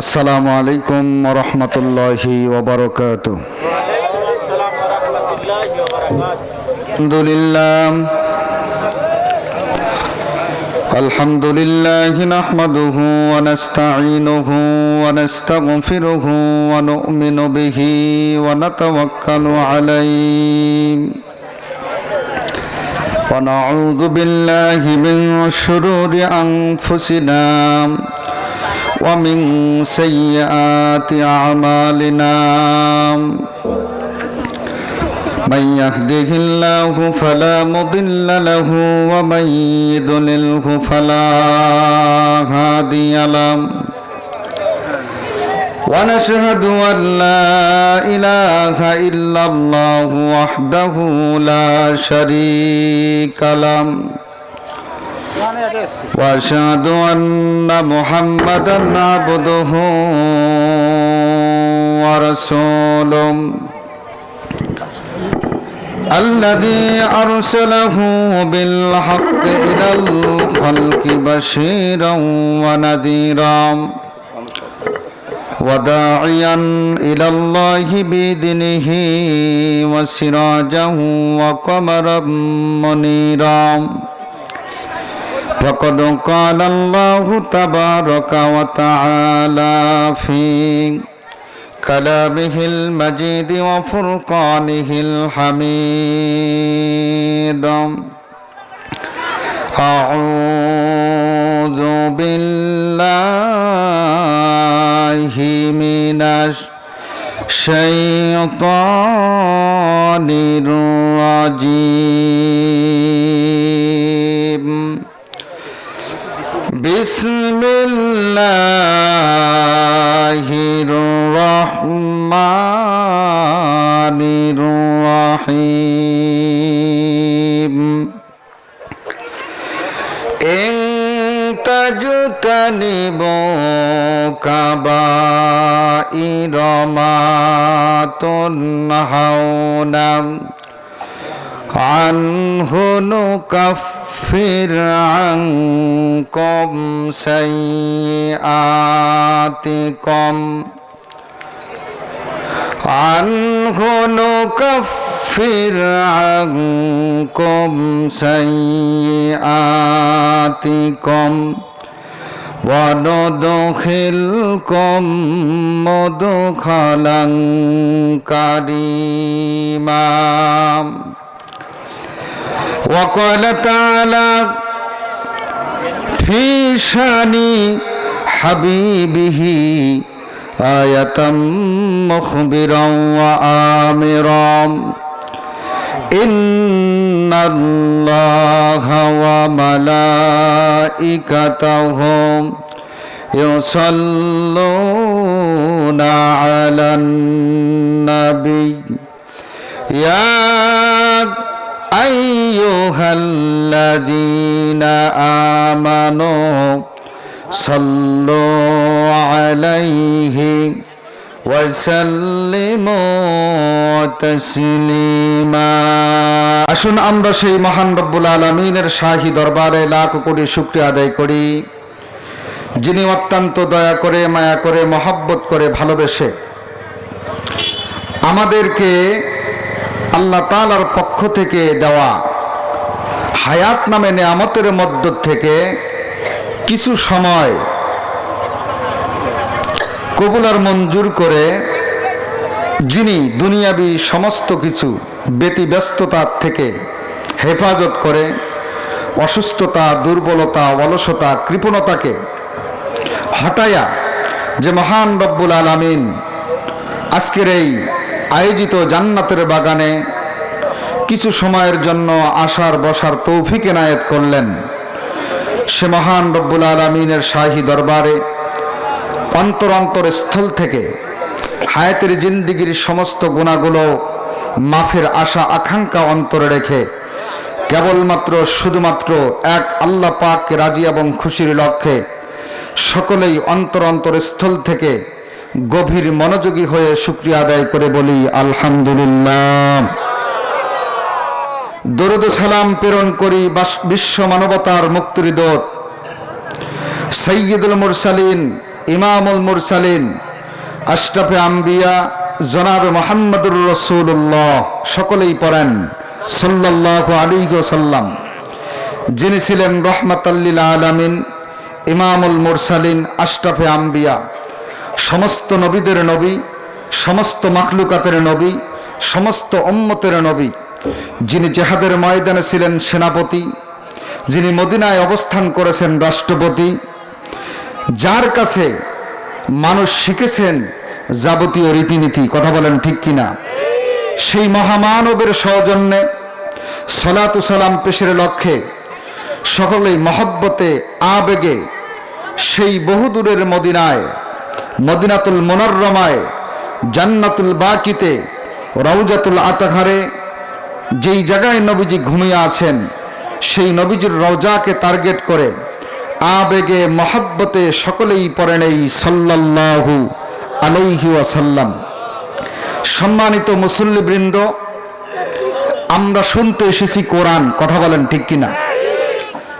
আসসালামু আলাইকুম ওয়া রাহমাতুল্লাহি ওয়া বারাকাতুহু। আলহামদুলিল্লাহি নাহমাদুহু ওয়া নাস্তাঈনুহু ওয়া নাস্তাগফিরুহু ওয়া নু'মিনু বিহি ওয়া নাতাওয়াক্কালু আলাইহি ওয়া নাউযু বিল্লাহি মিন শুরুরি আনফুসিনা ومن سيئات أعمالنا من يهده الله فلا مضل له ومن يضلله فلا هادي له ونشهد أن لا إله إلا الله وحده لا شريك له وأشهد أن محمدًا عبده ورسوله الذي أرسله بالحق إلى الخلق بشيرًا ونذيرًا وداعيًا إلى الله بإذنه وسراجًا وقمرًا منيرًا وقد قال الله تبارك وتعالى في كلامه المجيد وفرقانه الحميد أعوذ بالله من الشيطان الرجيم بسم الله الرحمن الرحيم إن تجتنبوا كبائر ما تنهون عنه نكفر عنكم سيئاتكم وندخلكم مدخلا كريما وقال تعالى في شان حبيبه آية مخبرا وآمرا إن الله وملائكته يصلون على النبي يا أيها الذين آمنوا صلوا عليه وسلموا تسليما আসুন আমরা সেই মহান রব্বুল আলামিনের শাহী দরবারে লাখ কোটি শুকরিয়া আদায় করি, যিনি অত্যন্ত দয়া করে, মায়া করে, মহব্বত করে, ভালোবেসে আমাদেরকে আল্লাহ তাআলার পক্ষ থেকে দেওয়া হায়াত নামে নেয়ামতের মধ্য থেকে কিছু সময় কবুল আর মঞ্জুর করে, যিনি দুনিয়াবি সমস্ত কিছু ব্যতিব্যস্ততার থেকে হেফাজত করে, অসুস্থতা, দুর্বলতা, অলসতা, কৃপণতাকে হটায়া যে মহান রব্বুল আলামিন আজকের এই আয়োজিত জান্নাতের বাগানে কিছু সময়ের জন্য আসার বসার তৌফিক এনায়েত করলেন, সে মহান রব্বুল আলামিনের শাহী দরবারে অন্তর স্থল থেকে হায়াতের জিন্দিগির সমস্ত গুনাহগুলো মাফের আশা আকাঙ্ক্ষা অন্তরে রেখে কেবলমাত্র শুধুমাত্র এক আল্লাহ পাককে রাজি এবং খুশির লক্ষ্যে সকলেই অন্তর স্থল থেকে গভীর মনোযোগী হয়ে শুকরিয়া আদায় করে বলি আলহামদুলিল্লাহ। দরুদ সালাম প্রেরণ করি বিশ্ব মানবতার মুক্তির দূত সাইয়্যিদুল মুরসালিন ইমামুল মুরসালিন আশরাফে আম্বিয়া জনাব মুহাম্মদুর রাসূলুল্লাহ, সকলেই পড়েন সাল্লাল্লাহু আলাইহি ওয়াসাল্লাম, যিনি ছিলেন রাহমাতাল লিল আলামিন, ইমামুল মুরসালিন আশরাফে আম্বিয়া, সমস্ত নবীদের নবী, সমস্ত মাখলুকাতের নবী, সমস্ত উম্মতের নবী, যিনি জিহাদের ময়দানে ছিলেন সেনাপতি, যিনি মদিনায় অবস্থান করেছেন রাষ্ট্রপতি, যার কাছে মানুষ শিখেছেন যাবতীয় রীতিনীতি। কথা বলেন ঠিক কিনা? সেই মহামানবের সৌজন্যে সালাতু সালাম পেশের লক্ষ্যে সকলেই মহব্বতে আবেগে সেই বহুদূরের মদিনায়, মদিনাতুল মুনাররমায়, জান্নাতুল বাকিতে, রওজাতুল আতাহারে, যেই জায়গায় নবীজি ঘুমিয়ে আছেন সেই নবীজির রওজাকে টার্গেট করে আবেগে মহব্বতে সকলেই পড়েন এই সাল্লাল্লাহু আলাইহি ওয়াসাল্লাম। সম্মানিত মুসল্লিবৃন্দ, আমরা শুনতে এসেছি কোরআন। কথা বলেন ঠিক কিনা?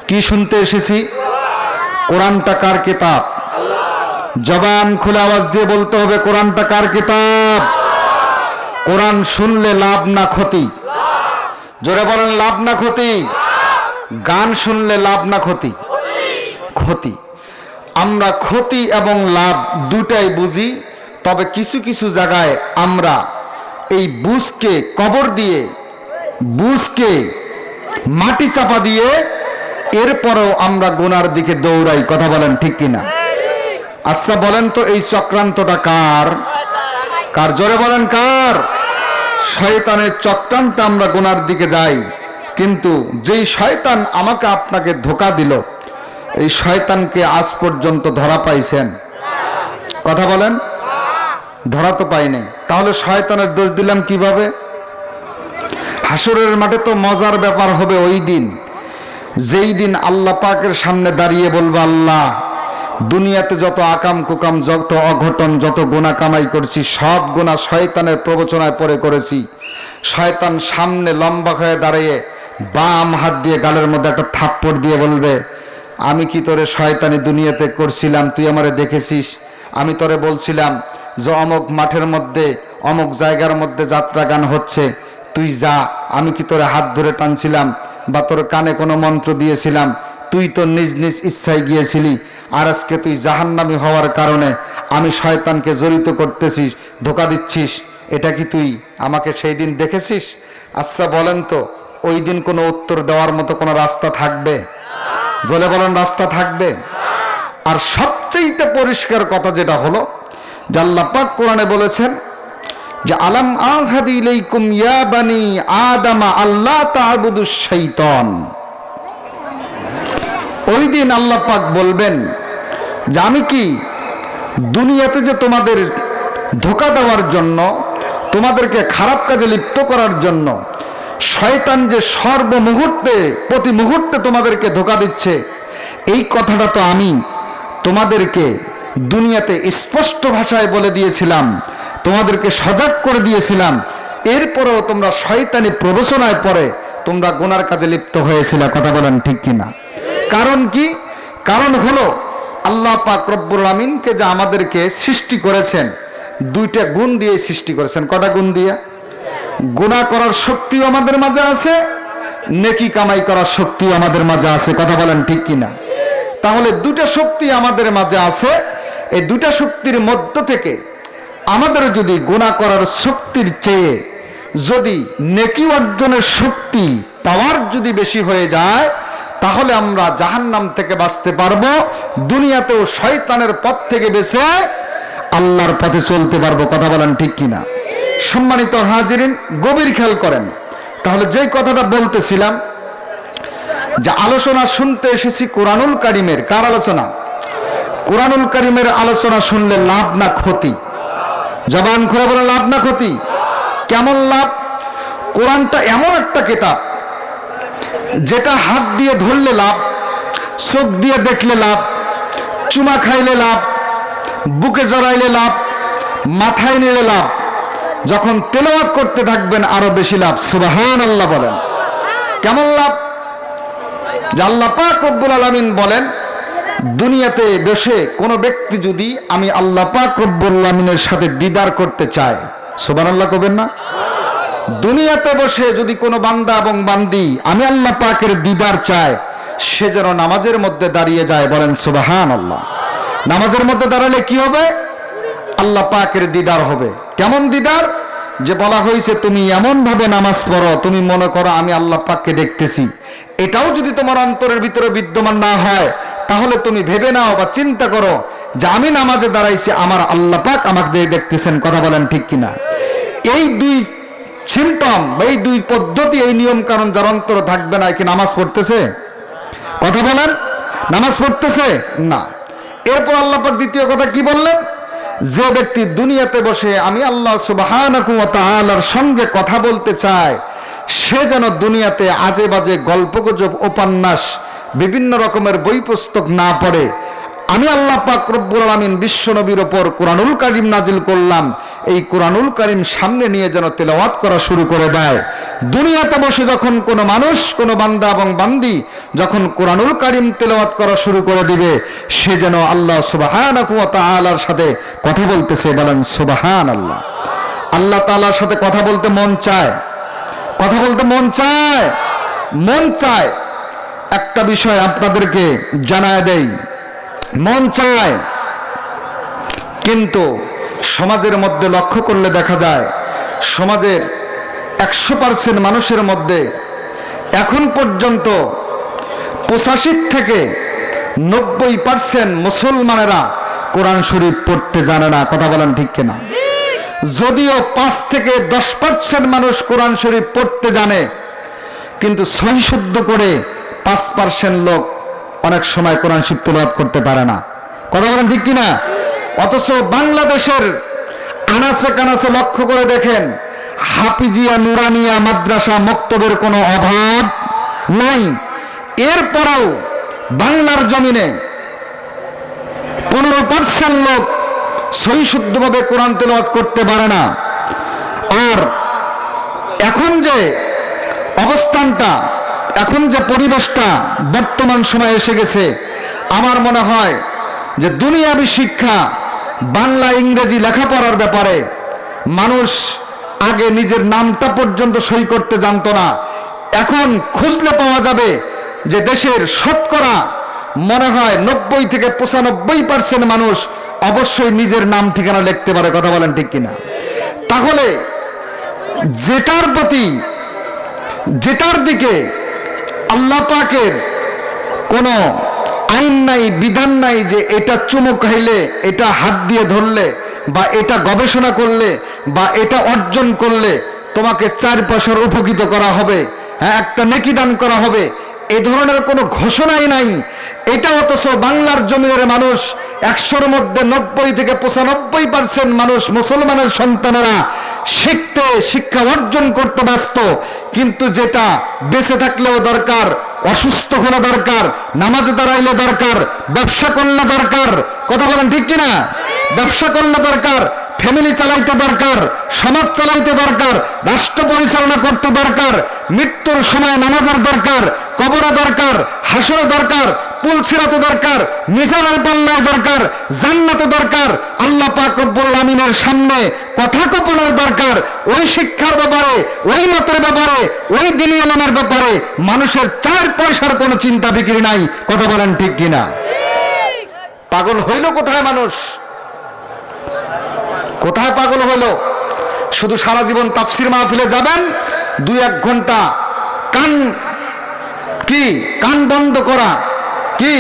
কি শুনতে এসেছি? কোরআনটা কার কিতাব? জবান খুলে আওয়াজ দিয়ে বলতে হবে, কোরআনটা কার কিতাব? কোরআন শুনলে লাভ না ক্ষতি? জোরে বলেন, লাভ না ক্ষতি? গান শুনলে লাভ না ক্ষতি? ক্ষতি। আমরা ক্ষতি এবং লাভ দুটাই বুঝি, তবে কিছু কিছু জায়গায় আমরা এই বুঝকে কবর দিয়ে, বুঝকে মাটি চাপা দিয়ে এরপরেও আমরা গুনার দিকে দৌড়াই। কথা বলেন ঠিক কিনা? আচ্ছা বলেন তো, এই চক্রান্তটা কার? কার? জোরে বলেন, কার? শয়তানের চক্রান্তে আমরা গুনার দিকে যাই, কিন্তু যেই শয়তান আমাকে আপনাকে ধোঁকা দিল, এই শয়তানকে আজ পর্যন্ত ধরা পাইছেন? কথা বলেন, ধরা তো পাই নাই। তাহলে শয়তানের দোষ দিলাম কিভাবে? হাসরের মাঠে তো মজার ব্যাপার হবে ওই দিন, যেই দিন আল্লাহ পাকের সামনে দাঁড়িয়ে বলবো, আল্লাহ দুনিয়াতে যত আকাম কুকাম, যত অঘটন, যত গুনাহ কামাই করছি, সব গুনাহ শয়তানের প্রবচনায় পড়ে করেছি। শয়তান সামনে লম্বা হয়ে দাঁড়িয়ে বাম হাত দিয়ে গালের মধ্যে একটা থাপ্পড় দিয়ে বলবে, আমি কি তোরে শয়তানি দুনিয়াতে করছিলাম, তুই আমারে দেখেছিস? আমি তোরে বলছিলাম যে অমুক মাঠের মধ্যে, অমুক জায়গার মধ্যে যাত্রা গান হচ্ছে, তুই যা। আমি কি তোরে হাত ধরে টানছিলাম বা তোর কানে কোনো মন্ত্র দিয়েছিলাম? তুই তো নিজ নিজ ইচ্ছায় গিয়েছিলি। আর আজকে তুই জাহান্নামী হওয়ার কারণে আমি শয়তানকে জড়িত করতেছিস, ধোঁকা দিচ্ছিস। এটা কি তুই আমাকে সেই দিন দেখেছিস? আচ্ছা বলেন তো, ওই দিন কোনো উত্তর দেওয়ার মতো কোনো রাস্তা থাকবে? জলে বলেন, রাস্তা থাকবে? আর সবচেয়ে পরিষ্কার কথা যেটা হলো, যে আল্লাহ পাক কোরআনে বলেছেন যে আলাম আহাদি ইলাইকুম ইয়া বানি আদামা আল্লাহ তা'বুদুশ শাইতান। ওই দিন আল্লাহ পাক বলবেন যে আমি কি দুনিয়াতে যে তোমাদের ধোঁকা দেওয়ার জন্য, তোমাদেরকে খারাপ কাজে লিপ্ত করার জন্য শয়তান যে সর্বমুহূর্তে, প্রতি মুহূর্তে তোমাদেরকে ধোঁকা দিচ্ছে, এই কথাটা তো আমি তোমাদেরকে দুনিয়াতে স্পষ্ট ভাষায় বলে দিয়েছিলাম, তোমাদেরকে সজাগ করে দিয়েছিলাম। এরপরেও তোমরা শয়তানি প্রবচনায় পড়ে তোমরা গুনার কাজে লিপ্ত হয়েছিল। কথা বলেন ঠিক কিনা? কারণ কি? কারণ হলো আল্লাহ পাক রব্বুল আমিনকে যে আমাদেরকে সৃষ্টি করেছেন, দুইটা গুণ দিয়ে সৃষ্টি করেছেন। কটা গুণ দিয়ে? গুনাহ করার শক্তিও আমাদের মাঝে আছে, নেকি কামাই করার শক্তিও আমাদের মাঝে আছে। কথা বলেন ঠিক কিনা? তাহলে দুটা শক্তি আমাদের মাঝে আছে। এই দুটা শক্তির মধ্য থেকে আমাদের যদি গুনাহ করার শক্তির চেয়ে যদি নেকি অর্জনের শক্তি, পাওয়ার যদি বেশি হয়ে যায়, তাহলে আমরা জাহান্নাম থেকে বাঁচতে পারবো, দুনিয়াতেও শয়তানের পথ থেকে বেঁচে আল্লাহর পথে চলতে পারবো। কথা বলেন ঠিক কিনা? সম্মানিত হাজিরিন, গভীর খেয়াল করেন। তাহলে যেই কথাটা বলতেছিলাম, যে আলোচনা শুনতে এসেছি কোরআনুল কারীমের। কার আলোচনা? কোরআনুল কারীমের আলোচনা শুনলে লাভ না ক্ষতি? জবান খুলে বলে, লাভ না ক্ষতি? কেমন লাভ? কোরআনটা এমন একটা কিতাব যেটা হাত দিয়ে ধরলে লাভ, চোখ দিয়ে দেখলে লাভ, চুমা খাইলে লাভ, বুকে জড়াইলে লাভ, মাথায় নিলে লাভ, যখন তেলাওয়াত করতে থাকবেন আরো বেশি লাভ। সুবহানাল্লাহ বলেন। কেমন লাভ? যে আল্লাহ পাক রব্বুল আলামিন বলেন দুনিয়াতে বসে কোনো ব্যক্তি যদি আমি আল্লাহ পাক রব্বুল আমিনের সাথে দিদার করতে চায়, সুবহানাল্লাহ কবেন না? দুনিয়াতে বসে যদি কোনো বান্দা এবং বান্দি আমি আল্লাহ পাকের দিদার চায়, সে যেন নামাজের মধ্যে দাঁড়িয়ে যায়, বলেন সুবহানাল্লাহ। নামাজের মধ্যে দাঁড়ালে কি হবে? আল্লাহ পাকের দিদার হবে। কেমন দিদার? যে বলা হয়েছে তুমি এমন ভাবে নামাজ পড়ো তুমি মনে করো আমি আল্লাহ পাককে দেখতেছি। এটাও যদি তোমার অন্তরের ভিতরে বিদ্যমান না হয়, তাহলে তুমি ভেবে নাও বা চিন্তা করো যে আমি নামাজে দাঁড়াইছি, আমার আল্লাহ পাক আমাকে দেখতেছেন। কথা বলেন ঠিক কিনা? এই দুই সিম্পটম, এই দুই পদ্ধতি, এই নিয়ম কারণ যার অন্তরে থাকবে না, কি নামাজ পড়তেছে? কথা বলেন, নামাজ পড়তেছে না। এরপর আল্লাহ পাক দ্বিতীয় কথা কি বললেন? যে ব্যক্তি দুনিয়াতে বসে আমি আল্লাহ সুবহানাহু ওয়া তাআলার সঙ্গে কথা বলতে চায়, সে যেন দুনিয়াতে আজে বাজে গল্পগুজব, উপন্যাস, বিভিন্ন রকমের বই পুস্তক না পড়ে। আমি আল্লাহ পাক রব্বুল আলামিন বিশ্ব নবীর ওপর কুরআনুল কারীম নাজিল করলাম, এই কুরআনুল কারীম সামনে নিয়ে যেন তেলাওয়াত করা শুরু করে দেয়। দুনিয়াতে বসে যখন কোনো মানুষ, কোনো বান্দা এবং বান্দি যখন কুরআনুল কারীম তেলাওয়াত করা শুরু করে দিবে, সে যেন আল্লাহ সুবহানাহু ওয়া তাআলার সাথে কথা বলতেছে, বলেন সুবহানাল্লাহ। আল্লাহ তাআলার সাথে কথা বলতে মন চায়, কথা বলতে মন চায়, মন চায়। একটা বিষয় আপনাদেরকে জানায় দেই, মন চায়, কিন্তু সমাজের মধ্যে লক্ষ্য করলে দেখা যায় সমাজের 100% মানুষের মধ্যে এখন পর্যন্ত 85 থেকে 90% মুসলমানেরা কোরআন শরীফ পড়তে জানে না। কথা বলেন ঠিক কিনা? যদিও 5 থেকে 10% মানুষ কোরআন শরীফ পড়তে জানে, কিন্তু সহি শুদ্ধ করে 5% লোক অনেক সময় কোরআন শরীফ তেলাওয়াত করতে পারে না। কথা বলেন ঠিক কিনা? অথচ বাংলাদেশের আনাচে কানাচে লক্ষ্য করে দেখেন, হাফিজিয়া, নুরানিয়া, মাদ্রাসা, মক্তবের কোনো অভাব নাই। এরপরেও বাংলার জমিনে 15% লোক সহি শুদ্ধভাবে কোরআন তেলাওয়াত করতে পারে না। আর এখন যে অবস্থানটা, এখন যে পরিবেশটা বর্তমান সময়ে এসে গেছে, আমার মনে হয় যে দুনিয়াবী শিক্ষা, বাংলা ইংরেজি লেখাপড়ার ব্যাপারে মানুষ আগে নিজের নামটা পর্যন্ত সই করতে জানতো না। এখন খুঁজলে পাওয়া যাবে যে দেশের শতকরা মনে হয় 90 থেকে 95% মানুষ অবশ্যই নিজের নাম ঠিকানা লিখতে পারে। কথা বলেন ঠিক কিনা? তাহলে যেটার প্রতি, যেটার দিকে আল্লাহ পাকের কোনো আইন নাই, বিধান নাই যে এটা চুমু খাইলে, এটা হাত দিয়ে ধরলে, বা এটা গবেষণা করলে, বা এটা অর্জন করলে তোমাকে 4 পয়সার উপকৃত করা হবে, হ্যাঁ, একটা নেকি দান করা হবে, এই ধরনের কোনো ঘোষণাই নাই। এটা অথচ বাংলার জমিনের মানুষ 100-র মধ্যে 90 থেকে 95% মানুষ, মুসলমানের সন্তানেরা শিখতে, শিক্ষা অর্জন করতে ব্যস্ত। কিন্তু যেটা বেঁচে থাকলেও দরকার, অসুস্থ হলে দরকার, নামাজে দাঁড়াইলে দরকার, ব্যবসা করলে দরকার। কথা বলেন ঠিক কিনা? ব্যবসা করলে দরকার, ফ্যামিলি চালাইতে দরকার, সমাজ চালাইতে দরকার, রাষ্ট্র পরিচালনা করতে দরকার, মৃত্যুর সময় নামাজের দরকার, কবরে দরকার, হাসরে দরকার, পুল ছিড়াতে দরকার, মিজানের পাল্লায় দরকার, জান্নাতে দরকার, আল্লাহ পাক রব্বুল আমিনের সামনে কথা গোপনের দরকার। ওই শিক্ষার ব্যাপারে, ওই মতের ব্যাপারে, ওই দ্বীনি ইলমের ব্যাপারে মানুষের 4 পয়সার কোনো চিন্তা বিক্রি নাই। কথা বলেন ঠিক কিনা? পাগল হইল কোথায় মানুষ? কোথায় পাগল হলো? শুধু সারা জীবন তাফসির মাহফিলে যাবেন, 2-1 ঘন্টা কান বন্ধ করা, কি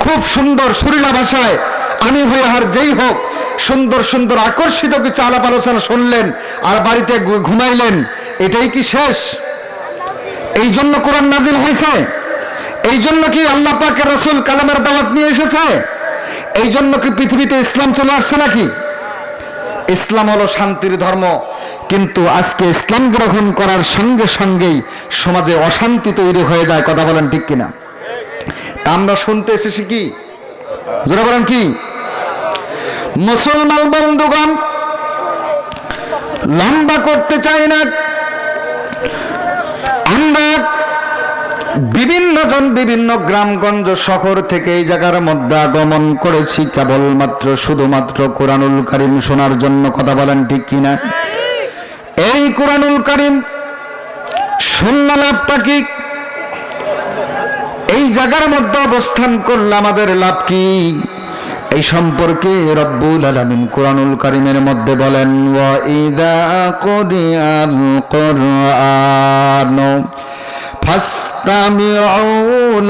খুব সুন্দর সুরিলা ভাষায় আমি হয়ে আর যেই হোক সুন্দর সুন্দর আকর্ষিত কিছু আলাপ আলোচনা শুনলেন আর বাড়িতে ঘুমাইলেন, এটাই কি শেষ? এই জন্য কোরআন নাজিল হয়েছে? এই জন্য কি আল্লাহ পাকের রাসূল কালামের দাওয়াত নিয়ে এসেছে? এই জন্য কি পৃথিবীতে ইসলাম চলে আসছে নাকি? ইসলাম হলো শান্তির ধর্ম, কিন্তু আজকে ইসলাম গ্রহণ করার সঙ্গে সঙ্গেই সমাজে অশান্তি তৈরি হয়ে যায়। কথা বলেন ঠিক কিনা? আমরা শুনতে এসেছি কি, যারা বলেন কি, মুসলমান বন্ধুগণ, লম্বা করতে চাই না, আমরা বিভিন্ন জন বিভিন্ন গ্রামগঞ্জ শহর থেকে এই জায়গার মধ্যে আগমন করেছি কেবলমাত্র শুধুমাত্র কোরআনুল কারীম শোনার জন্য। কথা বলেন ঠিক কিনা? এই কোরআনুল কারীম শুনলে লাভটা কি? এই জায়গার মধ্যে অবস্থান করলে আমাদের লাভ কি? এই সম্পর্কে রব্বুল আলামিন কোরআনুল কারীমের মধ্যে বলেন, ওয়া ইযা কুরিআল কুরআনু ফাসতামিউ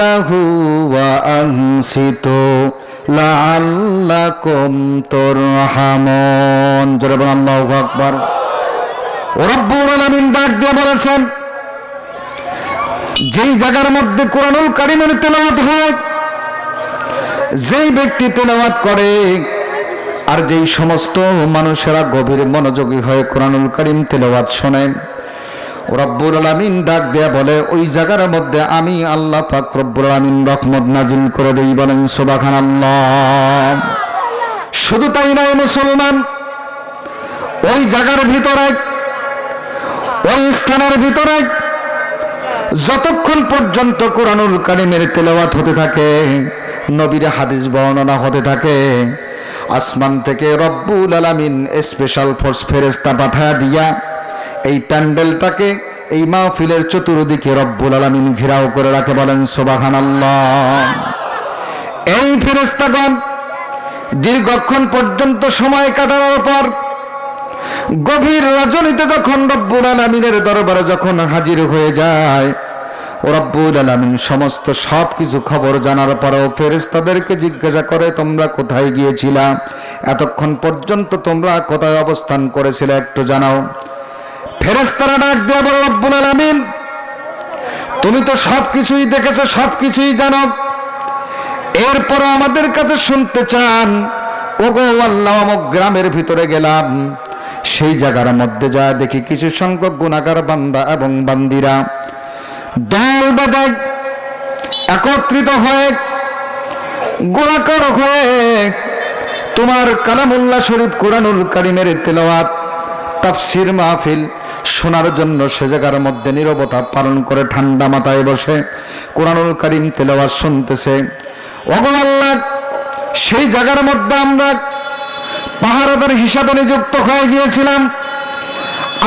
লাহু ওয়া আনসিতু লাআল্লাকুম তুরহামুন। জোরে বলেন আল্লাহু আকবার। রব্বুল আলামিন ডাক দিয়ে বলেছেন, যেই জায়গার মধ্যে কোরআনুল কারীমের তেলাওয়াত হয়, যেই ব্যক্তি তেলাওয়াত করে আর যেই সমস্ত মানুষেরা গভীর মনোযোগী হয়ে কোরআনুল কারীম তেলাওয়াত শোনে, রব্বুল আলামিন ডাক দেয়া বলে ওই জায়গার মধ্যে আমি আল্লাহ পাক রব্বুল আলামিন রহমত নাজিল করে দেই। বলেন সুবহানাল্লাহ। শুধু তাই নয় মুসলমান, ওই জায়গার ভিতরে, ওই স্থানের ভিতরে যতক্ষণ পর্যন্ত কোরআনুল কারীমের তেলাওয়াত হতে থাকে, নবীর হাদিস বর্ণনা হতে থাকে, আসমান থেকে রব্বুল আলামিন স্পেশাল ফোর্স ফেরেশতা পাঠায়া দিয়া এই প্যান্ডেলটাকে, এই মাহফিলের চতুর্দিকে রব্বুল আলামিন ঘেরাও করে রাখে। বলেন সুবহানাল্লাহ। এই ফেরেশতাগণ দীর্ঘক্ষণ পর্যন্ত সময় কাটানোর পর গভীর রজনীতে যখন রব্বুল আলামিনের দরবারে যখন হাজির হয়ে যায়, রব্বুল আলামিন সমস্ত সবকিছু খবর জানার পরেও ফেরেশতাদেরকে জিজ্ঞাসা করে, তোমরা কোথায় গিয়েছিলা? এতক্ষণ পর্যন্ত তোমরা কোথায় অবস্থান করেছিলে একটু জানাও। ফেরেশতারা ডাক দিয়ে বলে, রব্বুল আলামিন তুমি তো সবকিছুই দেখেছো, সবকিছুই জানো, এরপর আমাদের কাছে শুনতে চান, ওগো আল্লাহ, অমুক গ্রামের ভিতরে গেলাম, সেই জায়গার মধ্যে যা দেখি কিছু সংখ্যক গুনাহগার বান্দা এবং বান্দিরা দল বেঁধে একত্রিত হয়ে গোলাকার হয়ে তোমার কালামুল্লাহ শরীফ কোরআনুল কারীমের তেলাওয়াত তাফসীর মাহফিল শোনার জন্য সে জায়গার মধ্যে নীরবতা পালন করে ঠান্ডা মাথায় বসে কোরআনুল কারীম তেলাওয়াত শুনতেছে। ওগো আল্লাহ, সেই জায়গার মধ্যে আমরা পাহারাদার হিসাবে নিযুক্ত হয়ে গিয়েছিলাম।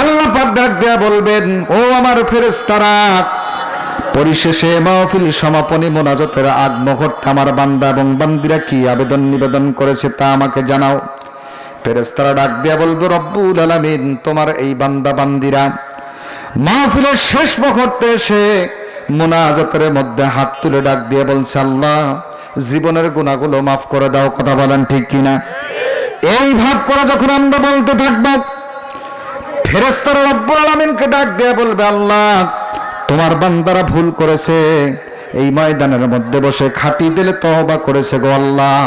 আল্লাহ পাক ডাক দেয়া বলবেন, ও আমার ফেরেশতারা, পরিশেষে মাহফিল সমাপনী মোনাজাতের আগ মুহূর্তে আমার বান্দা এবং বান্দিরা কি আবেদন নিবেদন করেছে তা আমাকে জানাও। ফেরেশতারা ডাক দেয়া বলবে, রব্বুল আলামিন তোমার এই বান্দা বান্দিরা মাহফিলের শেষ মুহূর্তে এসে মোনাজাতের মধ্যে হাত তুলে ডাক দিয়ে বলছে, আল্লাহ জীবনের গুনাহগুলো মাফ করে দাও। কথা বলেন ঠিক কিনা? এই ভাব করে যখন আমরা বলতে থাকবো, ফেরেশতারা রব্বুল আলামিনকে ডাক দিয়ে বলবে, আল্লাহ তোমার বান্দারা ভুল করেছে, এই ময়দানের মধ্যে বসে খাঁটি দিলে তওবা করেছে গো আল্লাহ।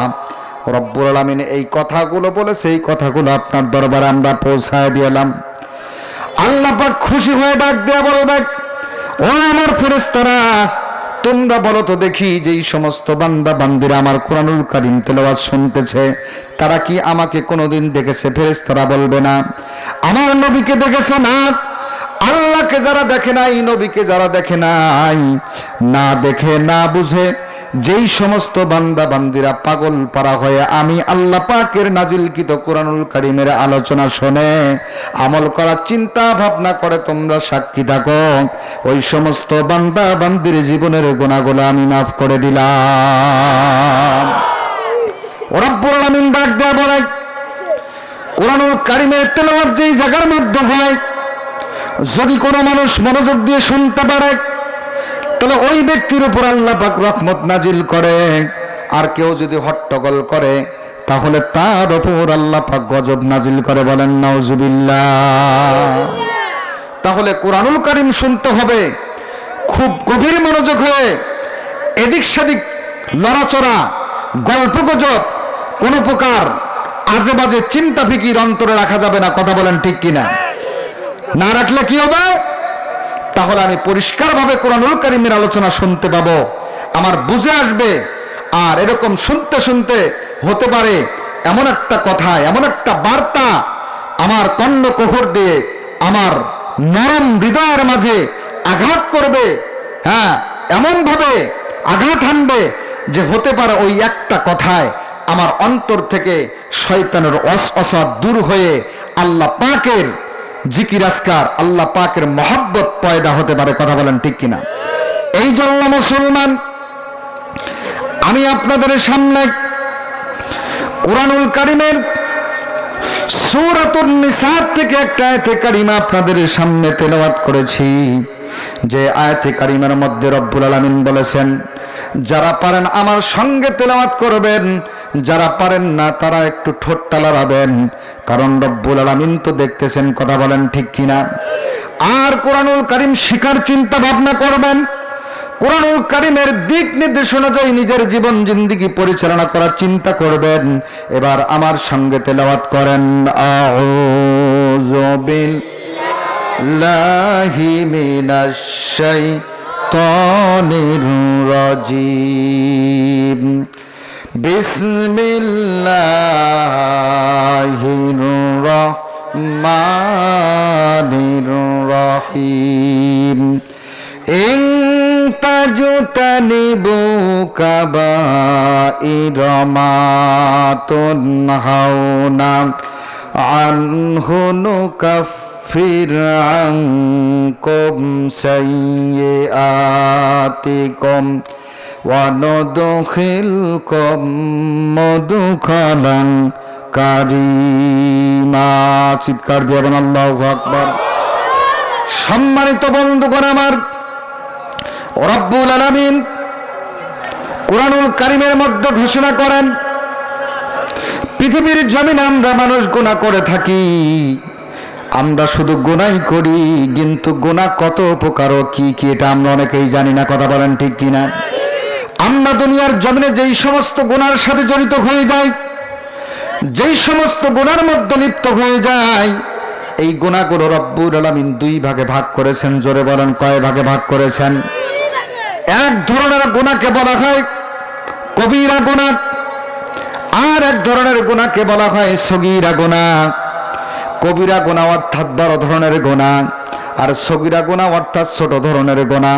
রব্বুল আলামিন এই কথাগুলো বলেছে, এই কথাগুলো আপনার দরবারে আমরা পৌঁছায় দিলাম। আল্লাহ পাক খুশি হয়ে ডাক দিয়ে বলবে, ও আমার ফেরেশতারা, তোমরা বলো তো দেখি, যেই সমস্ত বান্দা বান্দিরা আমার কোরআনুল কারীম তেলাওয়াত শুনতেছে, তারা কি আমাকে কোনোদিন দেখেছে? ফেরেশতারা বলবে না। আমার নবীকে দেখেছে না? আল্লাহকে যারা দেখে নাই, নবীকে যারা দেখে নাই, না দেখে না বুঝে যেই সমস্ত বান্দা বান্দিরা পাগল পারা হয়ে আমি আল্লাহ পাকের নাজিলকৃত কোরআনুল কারীমের আলোচনা শুনে আমল করার চিন্তা ভাবনা করে, তোমরা সাক্ষী থাকো, ওই সমস্ত বান্দা বান্দির জীবনের গুনাহগুলো আমি মাফ করে দিলাম। রব্বুল আলামিন ডাক দেয়া বলে, কোরআনুল কারীমের তেলাওয়াত যেই জায়গার মধ্যে হয়, যদি কোনো মানুষ মনোযোগ দিয়ে শুনতে পারে, তাহলে ওই ব্যক্তির উপর আল্লাহ পাক রহমত নাজিল করে। আর কেউ যদি হট্টগোল করে, তাহলে তার উপর আল্লাহ পাক গজব নাজিল করে। বলেন নাউজুবিল্লাহ। তাহলে কোরআনুল কারীম শুনতে হবে খুব গভীর মনোযোগ হয়ে, এদিক সেদিক লড়াচড়া, গল্প গুজব, কোন প্রকার আজে বাজে চিন্তা ফিকির অন্তরে রাখা যাবে না। কথা বলেন ঠিক কিনা? না রাখলে কি হবে? তাহলে আমি পরিষ্কারভাবে কোরআনুল কারীমের আলোচনা শুনতে পাবো, আমার বুঝে আসবে। আর এরকম শুনতে শুনতে হতে পারে এমন একটা কথা, এমন একটা বার্তা আমার কর্ণকুহর দিয়ে আমার নরম হৃদয়ের মাঝে আঘাত করবে, হ্যাঁ, এমনভাবে আঘাত হানবে যে হতে পারে ওই একটা কথায় আমার অন্তর থেকে শয়তানের ওয়াসওয়াসা দূর হয়ে আল্লাহ পাকের জিকির আজকার, আল্লাহ পাকের মহব্বত পয়দা হতে পারে। কথা বলেন ঠিক কিনা? এই জন্য মুসলমান, আমি আপনাদের সামনে কুরআনুল কারীমের সূরাতুন নিসা থেকে একটা আয়াতে কারিমা আপনাদের সামনে তেলাওয়াত করেছি। যে আয়াতে কারিমার মধ্যে রব্বুল আলামিন বলেছেন, যারা পারেন আমার সঙ্গে তেলাওয়াত করবেন, যারা পারেন না তারা একটু ঠোঁটটা লড়াবেন, কারণ রব্বুল আলামিন তো দেখতেছেন। কথা বলেন ঠিক কিনা? আর কুরআনুল কারীম শিখার চিন্তা ভাবনা করবেন, কুরআনুল কারীমের দিক নির্দেশ অনুযায়ী নিজের জীবন জিন্দেগি পরিচালনা করার চিন্তা করবেন। এবার আমার সঙ্গে তেলাওয়াত করেন, আউযু বিল্লাহি মিনাশ শাইতানির রাজীম, বিসমিল্লাহির রাহমানির রাহিম। ইন তাজতানিবু কাবাইরা মা তুনহাউনা আনহু নুকাফির আনকুম সাইয়্যাতিকুম ওয়া নুদখিলকুম মুদখালান কারীমা। চিৎকার দিয়ে বলেন আল্লাহু আকবার। সম্মানিত বন্ধুগণ আমার, রব্বুল আলামিন কুরআনুল কারীমের মধ্যে ঘোষণা করেন, পৃথিবীর জমিনে আমরা মানুষ গুনাহ করে থাকি, আমরা শুধু গুনাহই করি, কিন্তু গুনাহ কত প্রকার ও কি কি এটা আমরা অনেকেই জানি না। কথা বলেন ঠিক কিনা? আমরা দুনিয়ার জমিনে যেই সমস্ত গুনার সাথে জড়িত হয়ে যাই, যেই সমস্ত গুনার মধ্যে লিপ্ত হয়ে যায়, এই গুনাহগুলো রব্বুল আলামিন দুই ভাগে ভাগ করেছেন। জোরে বলেন, কয় ভাগে ভাগ করেছেন? এক ধরনের গুনাহকে বলা হয় কবিরা গুনাহ, আর এক ধরনের গুনাহকে বলা হয় সগীরা গুনাহ। কবিরা গুনাহ অর্থাৎ বড় ধরনের গুনাহ, আর সগীরা গুনাহ অর্থাৎ ছোট ধরনের গুনাহ।